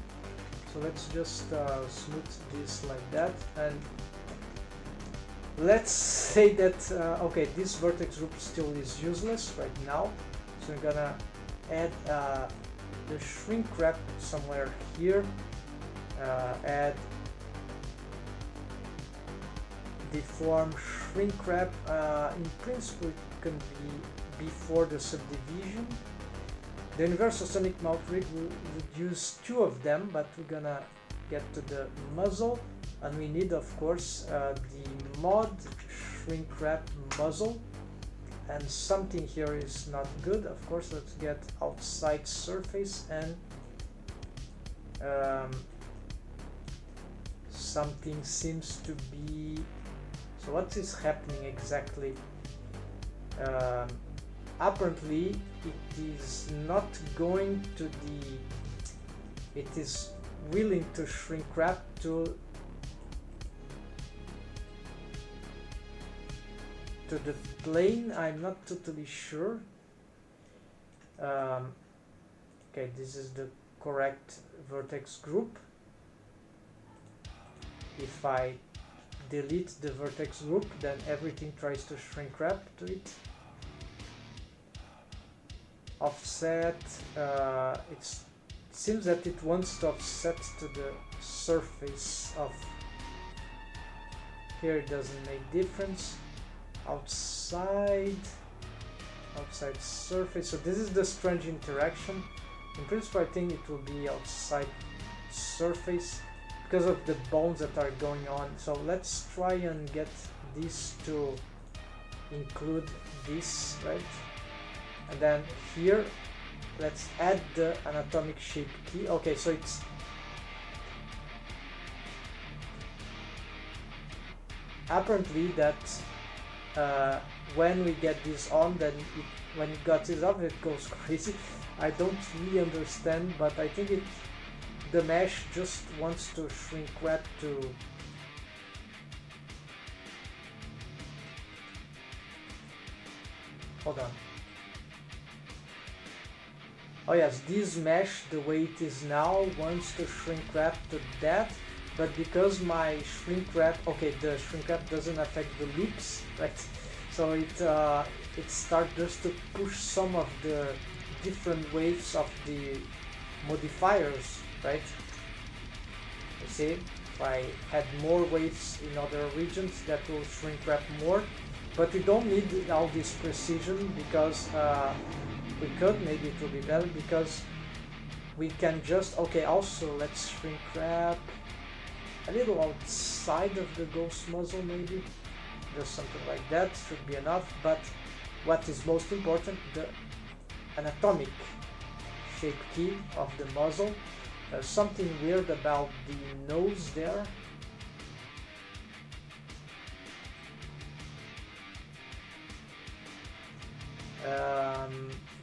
So let's just smooth this like that, and let's say that, okay, this vertex group still is useless right now. So I'm gonna add the shrink wrap somewhere here, add deform shrink wrap. In principle, it can be before the subdivision. The universal sonic mouth rig would use 2 of them, but we're gonna get to the muzzle, and we need, of course, the mod shrink wrap muzzle, and something here is not good. Of course, let's get outside surface, and something seems to be, so what is happening exactly? Apparently it is not going to the, it is willing to shrink wrap to the plane. I'm not totally sure. Okay, this is the correct vertex group. If I delete the vertex group, then everything tries to shrink wrap to it. Offset, it seems that it wants to offset to the surface of Here it doesn't make difference. Outside surface. So this is the strange interaction. In principle, I think it will be outside surface because of the bones that are going on. So let's try and get these to include this, right? And then here, let's add the anatomic shape key. Okay, so it's apparently that when we get this on, then when it got this up, it goes crazy. I don't really understand, but I think the mesh just wants to shrink wrap to hold on. Oh yes, this mesh, the way it is now, wants to shrink wrap to that, but because my shrink wrap, okay, the shrink wrap doesn't affect the lips, right? So it starts just to push some of the different waves of the modifiers, right? You see, if I add more waves in other regions, that will shrink wrap more, but we don't need all this precision because we could, maybe it will be better because we can just, okay, also let's shrink wrap a little outside of the ghost muzzle, maybe just something like that should be enough. But what is most important, the anatomic shape key of the muzzle. There's something weird about the nose there.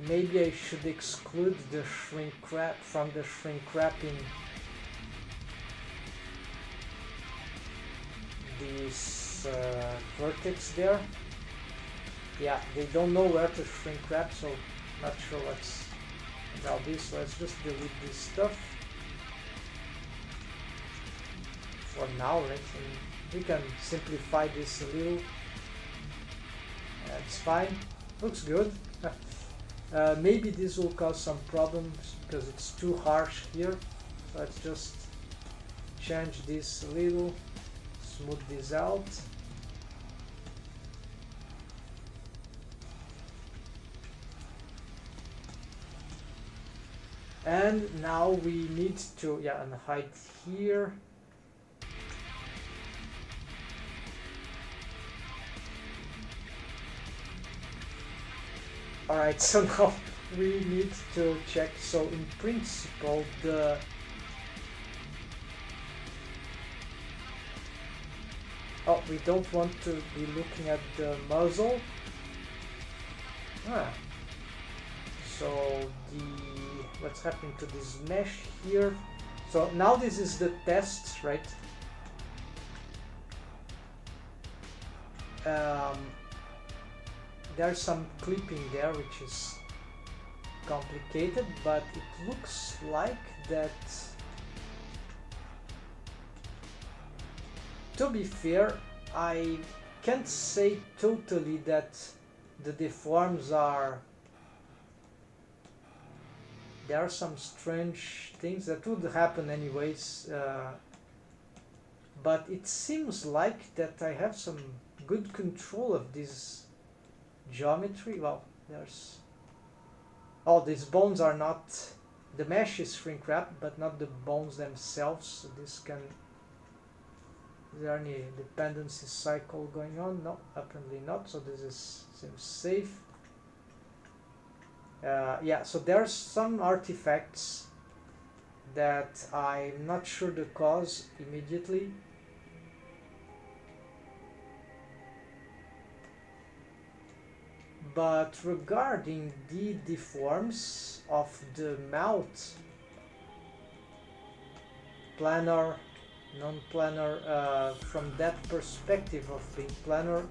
Maybe I should exclude the shrink wrap from the shrink wrapping this vertex there. Yeah, they don't know where to shrink wrap, so not sure what's about this. Let's just delete this stuff for now, right? And we can simplify this a little. That's fine. Looks good. Maybe this will cause some problems because it's too harsh here. So let's just change this a little, smooth this out. And now we need to, yeah, and hide here. Alright, so now we need to check. So in principle, the we don't want to be looking at the muzzle. So what's happening to this mesh here? So now this is the test, right? There's some clipping there which is complicated, but it looks like that, to be fair, I can't say totally that the deforms are, there are some strange things that would happen anyways, but it seems like that I have some good control of this geometry. Well, there's, these bones are not, the mesh is shrink wrapped, but not the bones themselves. So this can, is there any dependency cycle going on? No, apparently not. So this seems safe. Yeah, so there's some artifacts that I'm not sure the cause immediately. But regarding the deforms of the mouth, planar, non-planar, from that perspective of being planar,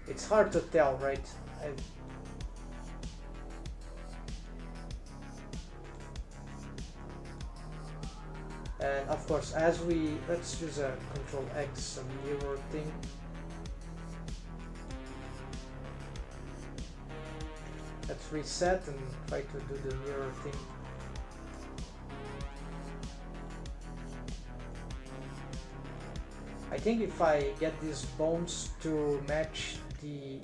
it's hard to tell, right? And of course, as we, let's use a Control X, a mirror thing. Let's reset and try to do the mirror thing. I think if I get these bones to match the,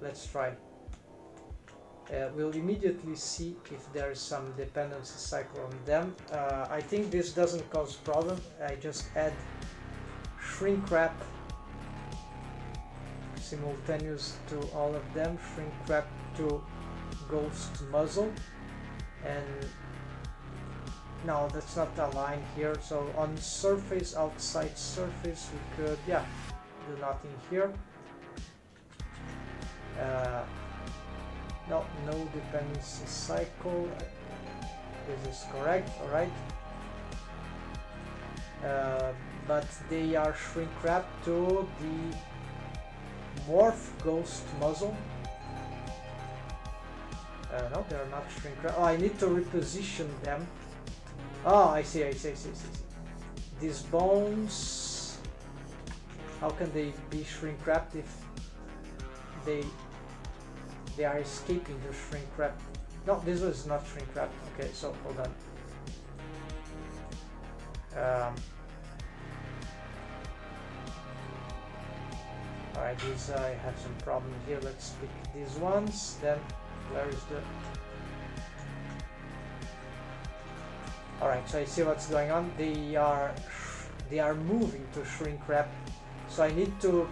let's try. We'll immediately see if there is some dependency cycle on them. I think this doesn't cause problem. I just add shrink wrap simultaneous to all of them, shrink wrap to ghost muzzle, and no, that's not aligned here. So on surface, outside surface, we could, yeah, do nothing here. No, no dependency cycle. This is correct, alright. But they are shrink wrapped to the morph ghost muzzle. No, they are not shrink wrapped. Oh, I need to reposition them. Oh, I see. These bones, how can they be shrink wrapped if they are escaping the shrink wrap? No, this was not shrink wrap. Okay, so hold on. Alright, these I have some problem here. Let's pick these ones. Then where is the? Alright, so I see what's going on. They are moving to shrink wrap. So I need to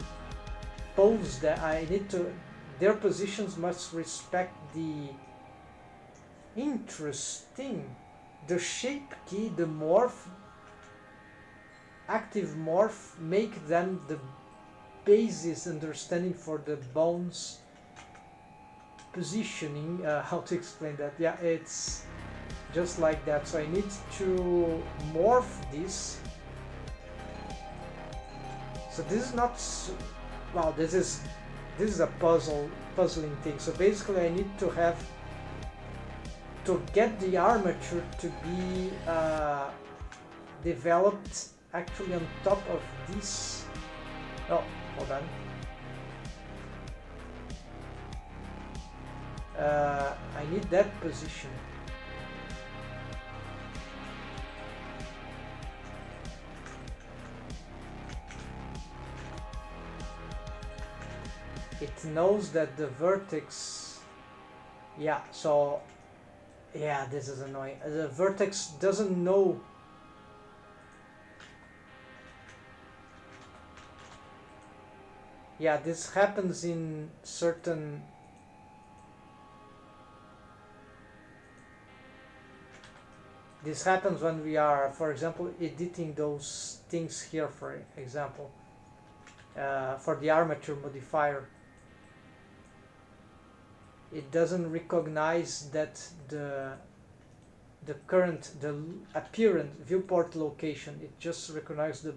pose that. I need to. Their positions must respect the. Interesting. The shape key, the morph, active morph, make them the basis understanding for the bones positioning. How to explain that? Yeah, it's just like that. So I need to morph this. So this is not. Wow, this is a puzzling thing. So basically, I need to have to get the armature to be developed actually on top of this. Oh, hold on. I need that position. It knows that the vertex. Yeah, so. Yeah, this is annoying. The vertex doesn't know. Yeah, this happens in certain. This happens when we are, for example, editing those things here, for example, for the armature modifier. It doesn't recognize that the apparent viewport location. It just recognizes the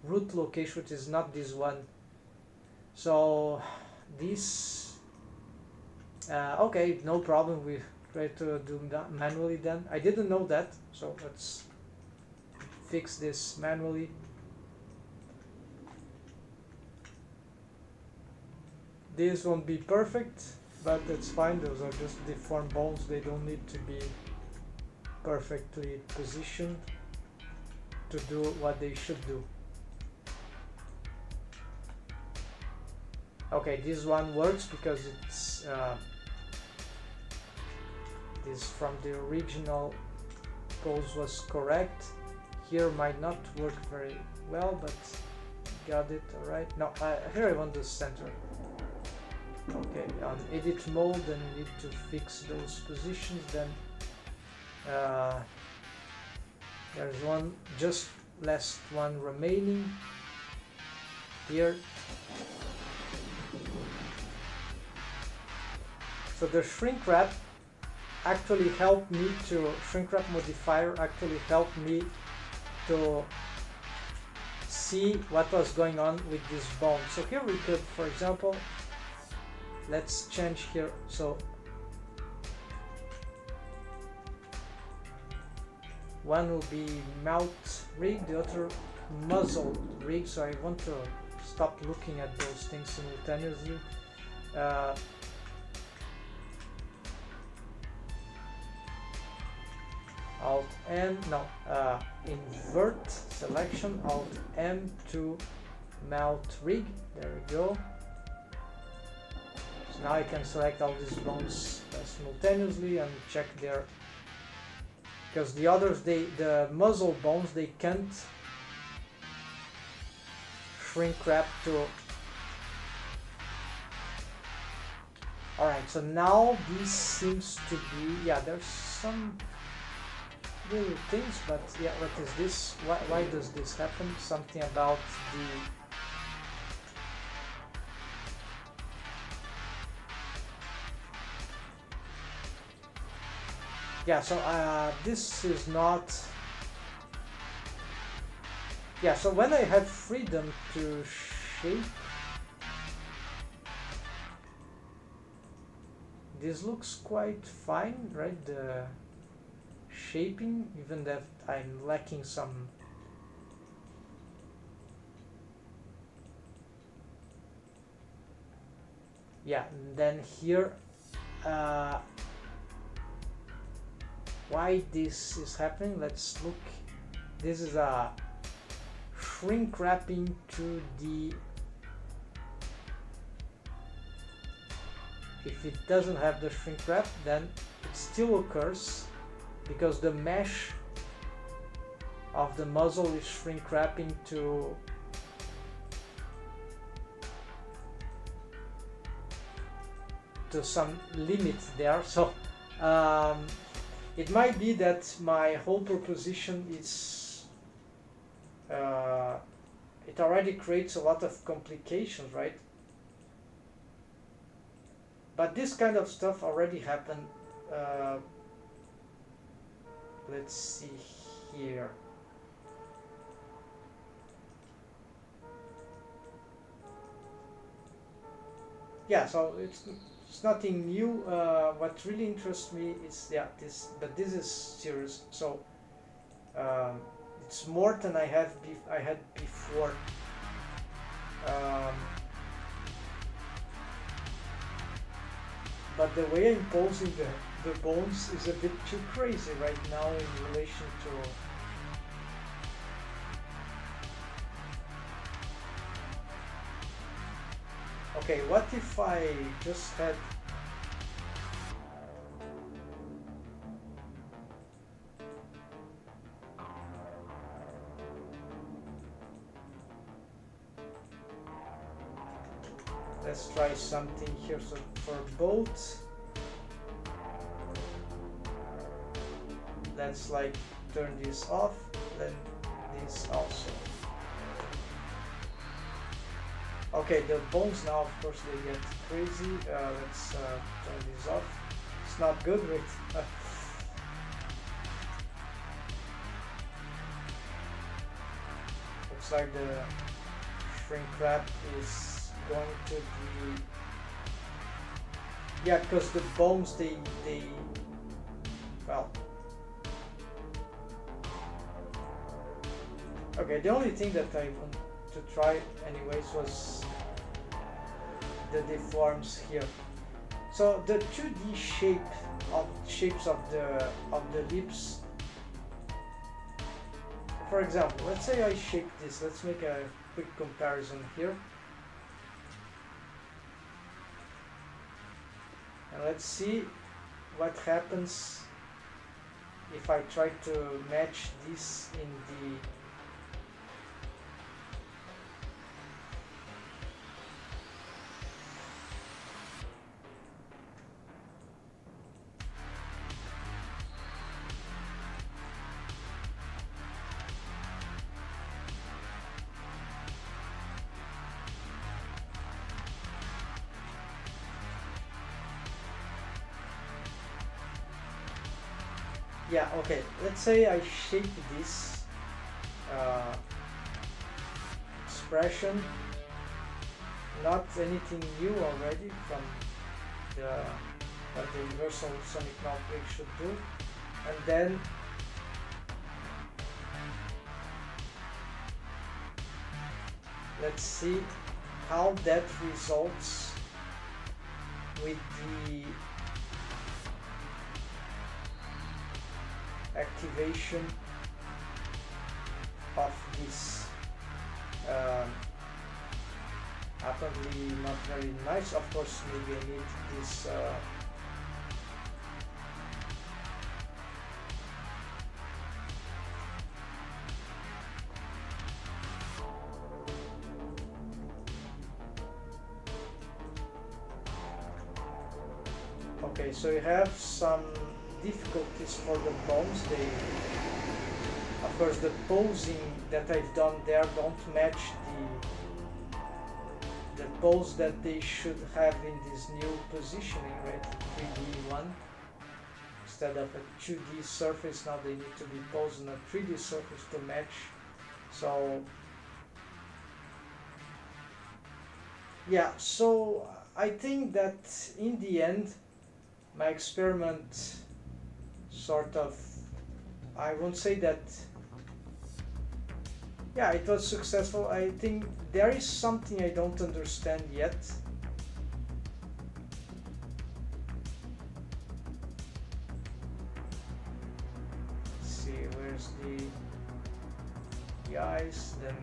root location, which is not this one. So this okay, no problem. We try to do that manually then. I didn't know that, so let's fix this manually. This won't be perfect, but that's fine. Those are just deformed bones. They don't need to be perfectly positioned to do what they should do. Okay, this one works because it's this from the original pose was correct. Here might not work very well, but got it. All right. No, here I want the center. Okay, on edit mode, then you need to fix those positions. Then there's one, just last one remaining here. So the shrink wrap actually helped me to, shrink wrap modifier actually helped me to see what was going on with this bone. So here we could, for example, let's change here. So one will be mouth rig, the other muzzle rig. So I want to stop looking at those things simultaneously. Alt M, no, invert selection, Alt M to melt rig. There we go. So now I can select all these bones simultaneously and check their, because the others, the muzzle bones, they can't shrink wrap to. Alright, so now this seems to be, yeah, there's some little things, but yeah, what is this? Why does this happen? Something about the yeah, so this is not, yeah, so when I have freedom to shape, this looks quite fine, right? The shaping, even that I'm lacking some. Yeah, and then here, why this is happening? Let's look. This is a shrink wrapping to the. If it doesn't have the shrink wrap, then it still occurs because the mesh of the muzzle is shrink wrapping to some limit there. So it might be that my whole proposition is it already creates a lot of complications, right? But this kind of stuff already happened. Let's see here. Yeah, so it's nothing new. What really interests me is this, but this is serious. So it's more than I had before. But the way I'm posing the bones is a bit too crazy right now in relation to. Okay, what if I just had. Let's try something here. So for both, let's like turn this off, then this also. Okay, the bones now, of course, they get crazy. Let's turn this off. It's not good, right? Looks like the shrink wrap is going to be, yeah, because the bones they well, okay, the only thing that I want to try anyways was the deforms here. So the 2D shapes of the lips. For example, let's say I shape this. Let's make a quick comparison here. And let's see what happens if I try to match this in the. Yeah, okay, let's say I shape this expression, not anything new already from what the universal sonic melt rig should do, and then let's see how that results with the activation of this apparently not very nice. Of course, maybe I need this okay, so you have some difficulties for the bombs. They, of course, the posing that I've done there don't match the pose that they should have in this new positioning, right? 3D one. Instead of a 2D surface, now they need to be posed on a 3D surface to match. So yeah, so I think that in the end my experiment sort of, I won't say that, yeah, it was successful. I think there is something I don't understand yet. Let's see, where's the eyes, then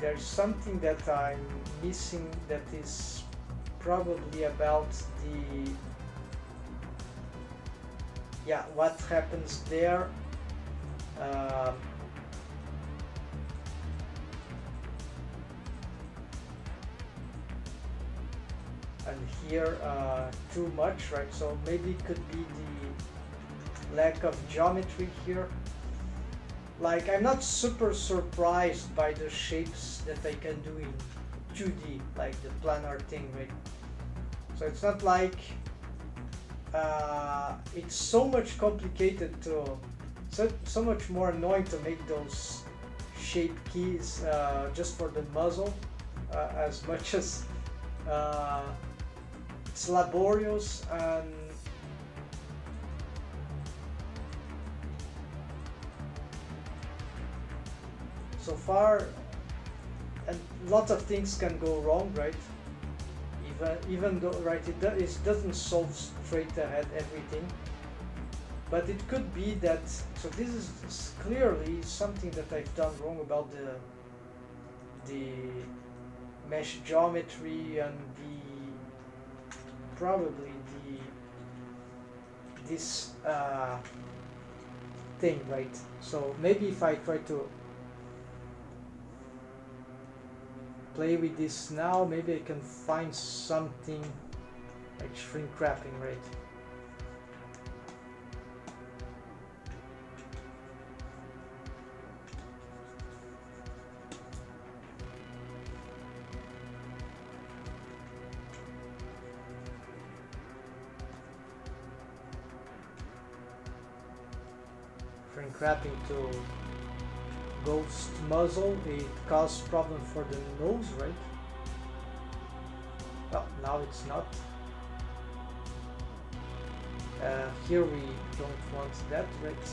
there's something that I'm missing that is probably about the, yeah, what happens there. And here too much, right? So maybe it could be the lack of geometry here. Like, I'm not super surprised by the shapes that I can do in 2D, like the planar thing, right? So it's not like it's so much complicated to, so much more annoying to make those shape keys just for the muzzle, as much as it's laborious. And so far, and lots of things can go wrong, right? Even though, right, it doesn't solve straight ahead everything, but it could be that, so this is clearly something that I've done wrong about the mesh geometry and probably this thing, right? So maybe if I try to play with this now, maybe I can find something like shrink wrapping, right? Shrink wrapping to ghost muzzle, it caused problem for the nose, right? Well, now it's not. Here we don't want that, right?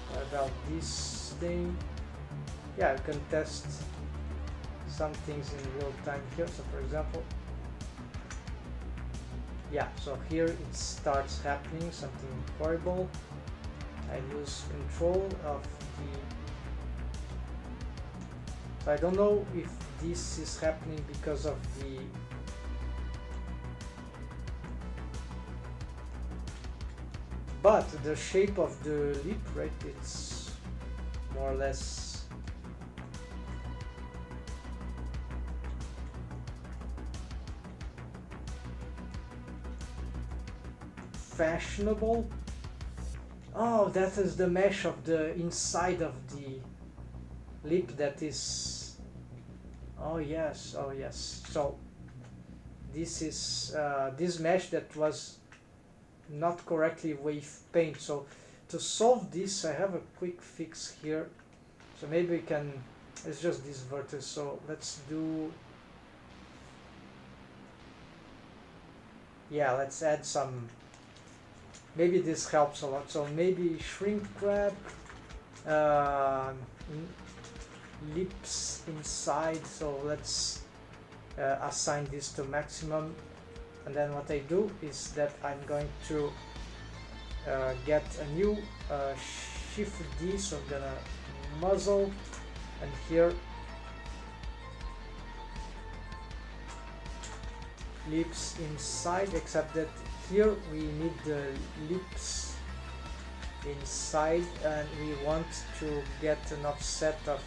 What about this thing? Yeah, you can test some things in real time here. So for example, yeah, so here it starts happening something horrible. I lose control of the, so I don't know if this is happening because of the but the shape of the lip, right, it's more or less fashionable. Oh, that is the mesh of the inside of the lip that is, oh yes, oh yes. So this is this mesh that was not correctly wave paint. So to solve this, I have a quick fix here. So maybe we can, it's just this vertex, so let's do, yeah, let's add some maybe this helps a lot. So maybe shrink wrap, lips inside. So let's assign this to maximum, and then what I do is that I'm going to get a new shift D, so I'm gonna muzzle, and here lips inside, except that here we need the lips inside, and we want to get an offset of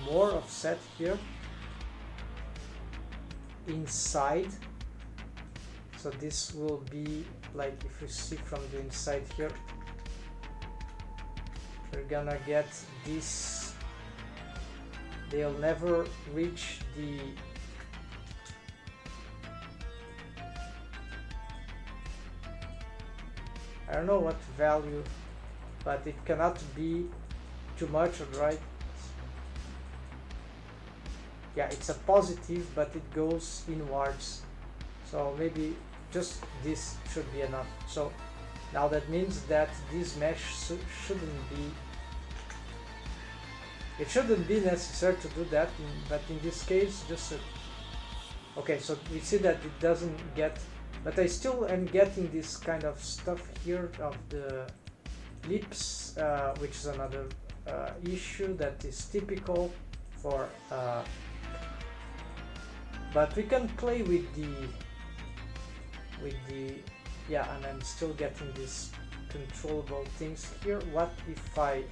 more offset here inside. So this will be like, if you see from the inside here, we're gonna get this, they'll never reach the I don't know what value, but it cannot be too much, right? Yeah, it's a positive, but it goes inwards, so maybe just this should be enough. So now that means that this mesh shouldn't be, it shouldn't be necessary to do that, but in this case just okay, so we see that it doesn't get, but I still am getting this kind of stuff here of the lips, which is another issue that is typical for but we can play with the yeah, and I'm still getting these controllable things here. What if I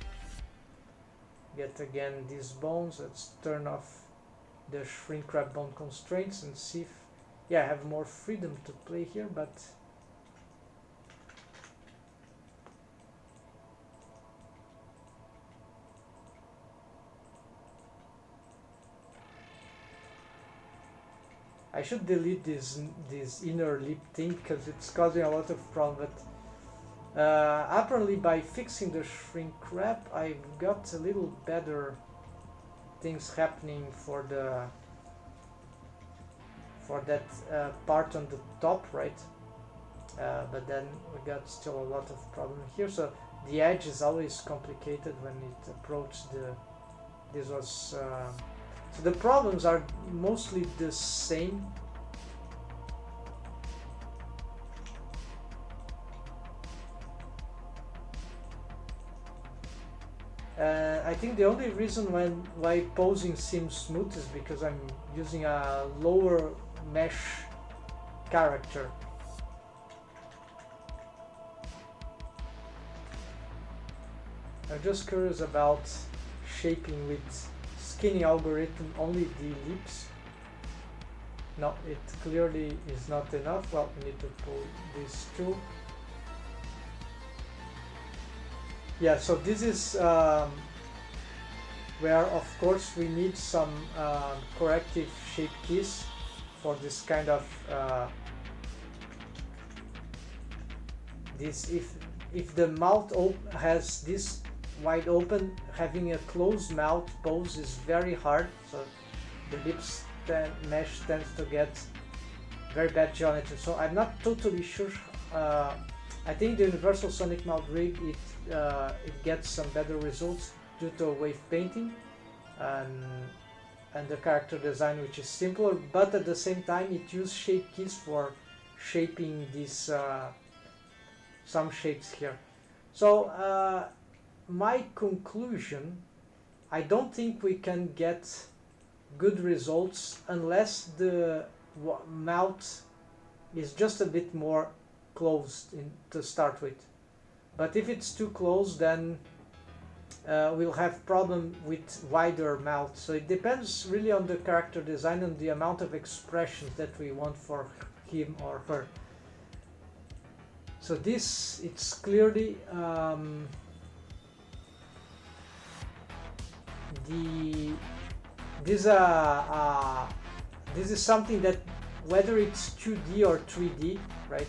get again these bones? Let's turn off the shrink wrap bone constraints and see if, yeah, I have more freedom to play here, but I should delete this inner lip thing because it's causing a lot of problem. But apparently by fixing the shrink wrap, I've got a little better things happening for that part on the top, right? But then we got still a lot of problem here. So the edge is always complicated when it approaches this was so the problems are mostly the same. I think the only reason why posing seems smooth is because I'm using a lower mesh character. I'm just curious about shaping with skinny algorithm only the lips. No, it clearly is not enough. Well, we need to pull these two. Yeah, so this is where of course we need some corrective shape keys for this kind of this. If the mouth has this wide open, having a closed mouth pose is very hard, so the lips mesh tends to get very bad geometry. So I'm not totally sure. I think the Universal Sonic Mouth rig, it gets some better results due to wave painting and the character design, which is simpler, but at the same time it uses shape keys for shaping these some shapes here. So my conclusion, I don't think we can get good results unless the mouth is just a bit more closed to start with. But if it's too close, then we'll have problem with wider mouth. So it depends really on the character design and the amount of expressions that we want for him or her. So this, it's clearly this is something that, whether it's 2D or 3D, right?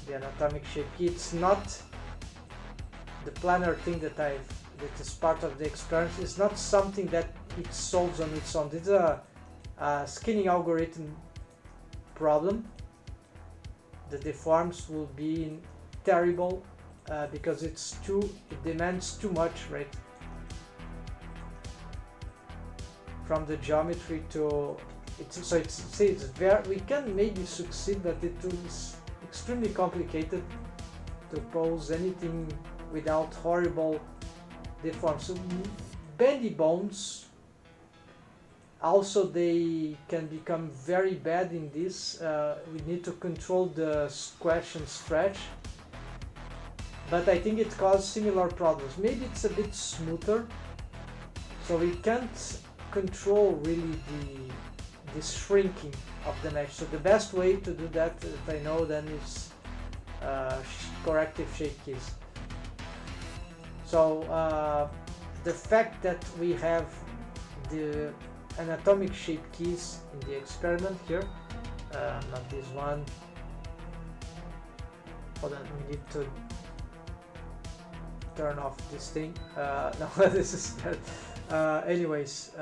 The anatomic shape key, it's not the planar thing that is part of the experience. It's not something that it solves on its own. This is a skinning algorithm problem the deforms will be terrible because it demands too much, right, from the geometry to it's very, we can maybe succeed, but it is extremely complicated to pose anything without horrible deforms. So bendy bones also, they can become very bad in this. We need to control the squash and stretch, but I think it causes similar problems. Maybe it's a bit smoother, so we can't control really the shrinking of the mesh. So the best way to do that, if I know, then is corrective shape keys. So the fact that we have the anatomic shape keys in the experiment here, not this one. Hold on, we need to turn off this thing. No, this is bad. Anyways,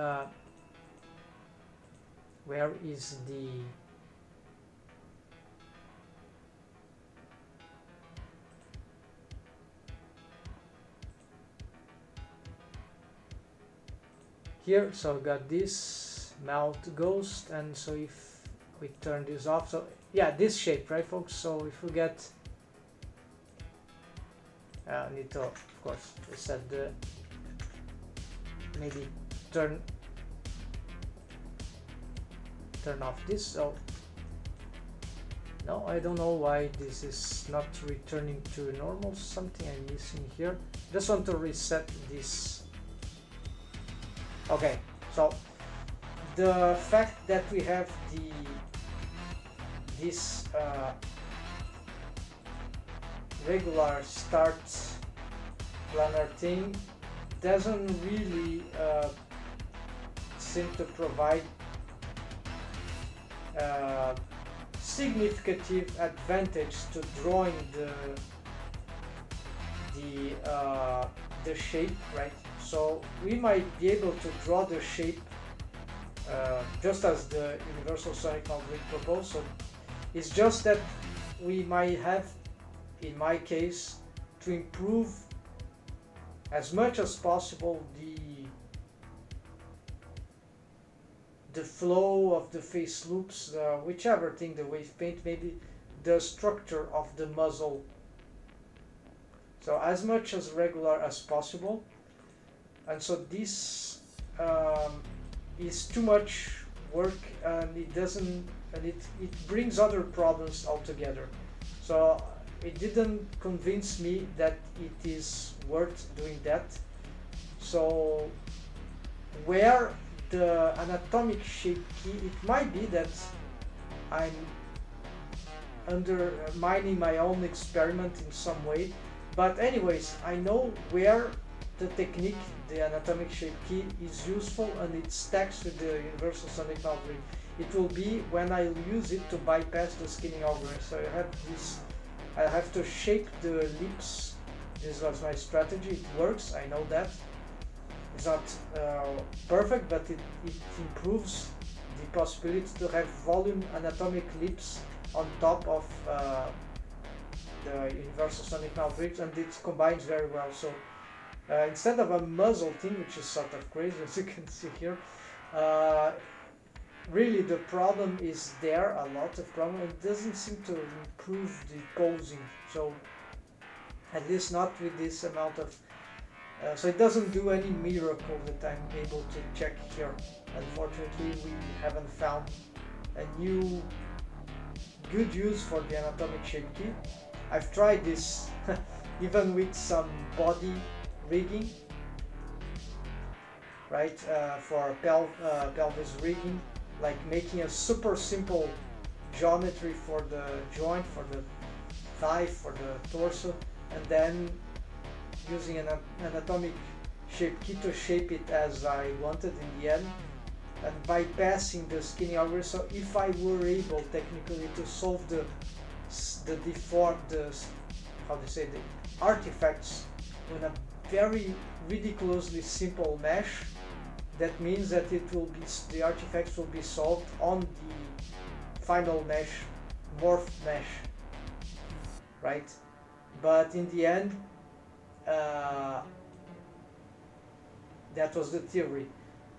where is the here? So we got this mouth ghost, and so if we turn this off, so yeah, this shape, right folks? So if we get need to, of course, reset the, maybe turn off this. So no, I don't know why this is not returning to normal. Something I'm missing here. Just want to reset this. Okay, so the fact that we have this regular start planar thing doesn't really seem to provide significant advantage to drawing the shape, right? So we might be able to draw the shape just as the universal sonic mouth rig proposed. So it's just that we might have, in my case, to improve as much as possible the flow of the face loops, whichever thing the wave paint, maybe the structure of the muzzle. So as much as regular as possible. And so this is too much work, and it doesn't, and it brings other problems altogether. So it didn't convince me that it is worth doing that. So where the anatomic shape key, it might be that I'm undermining my own experiment in some way, but anyways, I know where the technique, the anatomic shape key, is useful, and it stacks with the universal sonic mouth rig. It will be when I use it to bypass the skinning algorithm. So I have this, I have to shape the lips. This was my strategy. It works, I know that. It's not perfect, but it improves the possibility to have volume anatomic lips on top of the universal sonic mouth rigs, and it combines very well. So instead of a muzzle thing, which is sort of crazy, as you can see here, really the problem is there, a lot of problem. It doesn't seem to improve the posing, so at least not with this amount of so it doesn't do any miracle that I'm able to check here. Unfortunately, we haven't found a new good use for the anatomic shape key. I've tried this even with some body rigging, right, for pelvis rigging, like making a super simple geometry for the joint, for the thigh, for the torso, and then using an anatomic shape key to shape it as I wanted in the end, and bypassing the skinning algorithm. So if I were able technically to solve the how to say, the artifacts in a very ridiculously simple mesh, that means that it will be, the artifacts will be solved on the final mesh, morph mesh. right? But in the end, uh, that was the theory.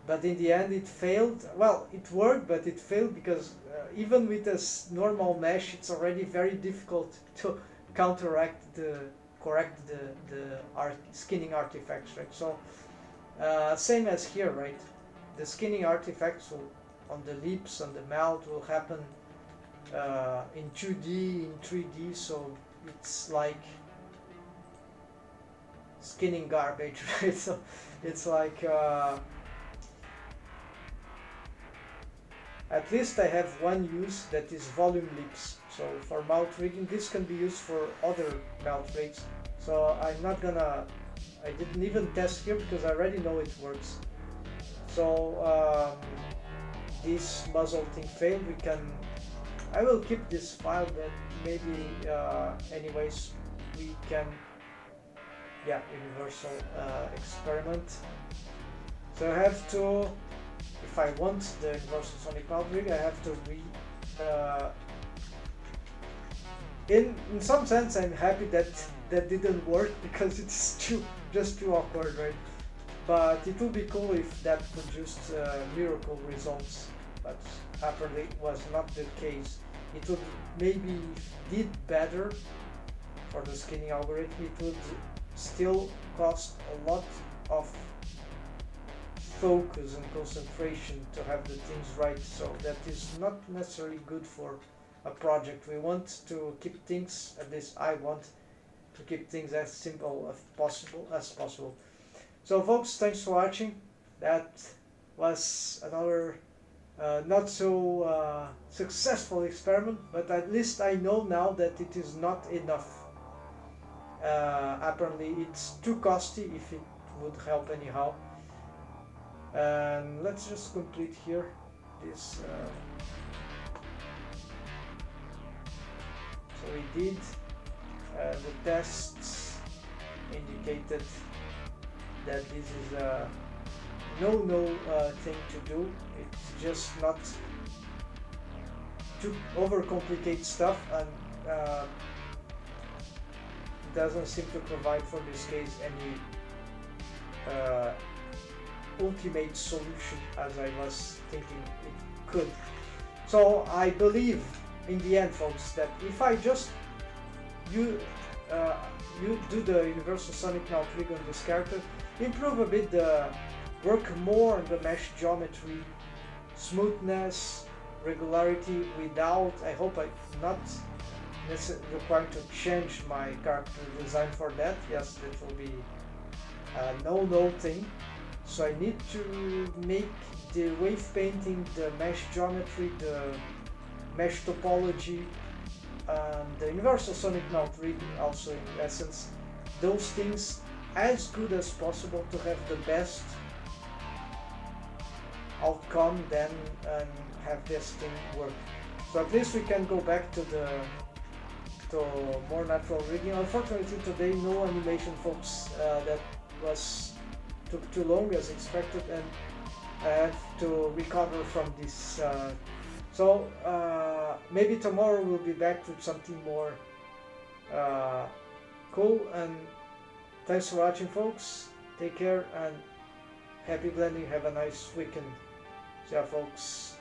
But in the end, it failed. Well, it worked, but it failed because even with a normal mesh, it's already very difficult to counteract correct the skinning artifacts, right? So same as here, right? The skinning artifacts on the lips, on the mouth, will happen in 2D, in 3D, so it's like skinning garbage, right? So it's like at least I have one use that is volume lips. So for mouth rigging, this can be used for other mouth rigs. So I'm not gonna, I didn't even test here because I already know it works. So this muzzle thing failed. I will keep this file, but maybe anyways we can, yeah, universal experiment. So I have to, if I want the universal sonic mouth rig, I have to in some sense I'm happy that that didn't work because it's just too awkward, right? But it would be cool if that produced miracle results, but apparently it was not the case. It would maybe did better for the skinning algorithm. It would still cost a lot of focus and concentration to have the things right, so that is not necessarily good for a project. We want to keep things, at least I want to keep things as simple as possible. So folks, thanks for watching. That was another not so successful experiment, but at least I know now that it is not enough. Apparently it's too costly if it would help anyhow. And let's just complete here this. So we did the tests indicated that this is a no thing to do. It's just not to overcomplicate stuff, and doesn't seem to provide for this case any ultimate solution as I was thinking it could. So I believe in the end, folks, that if I just you do the universal sonic mouth rig on this character, improve a bit work more on the mesh geometry, smoothness, regularity, without, I hope I'm not required to change my character design for that. Yes, that will be a no thing. So I need to make the wave painting, the mesh geometry, the mesh topology, the universal sonic mouth rig also, in essence, those things as good as possible to have the best outcome then, and have this thing work. So at least we can go back to more natural rigging. Unfortunately today no animation, folks. That took too long as expected, and I have to recover from this. So maybe tomorrow we'll be back with something more cool. And thanks for watching, folks. Take care and happy blending. Have a nice weekend. See ya, folks.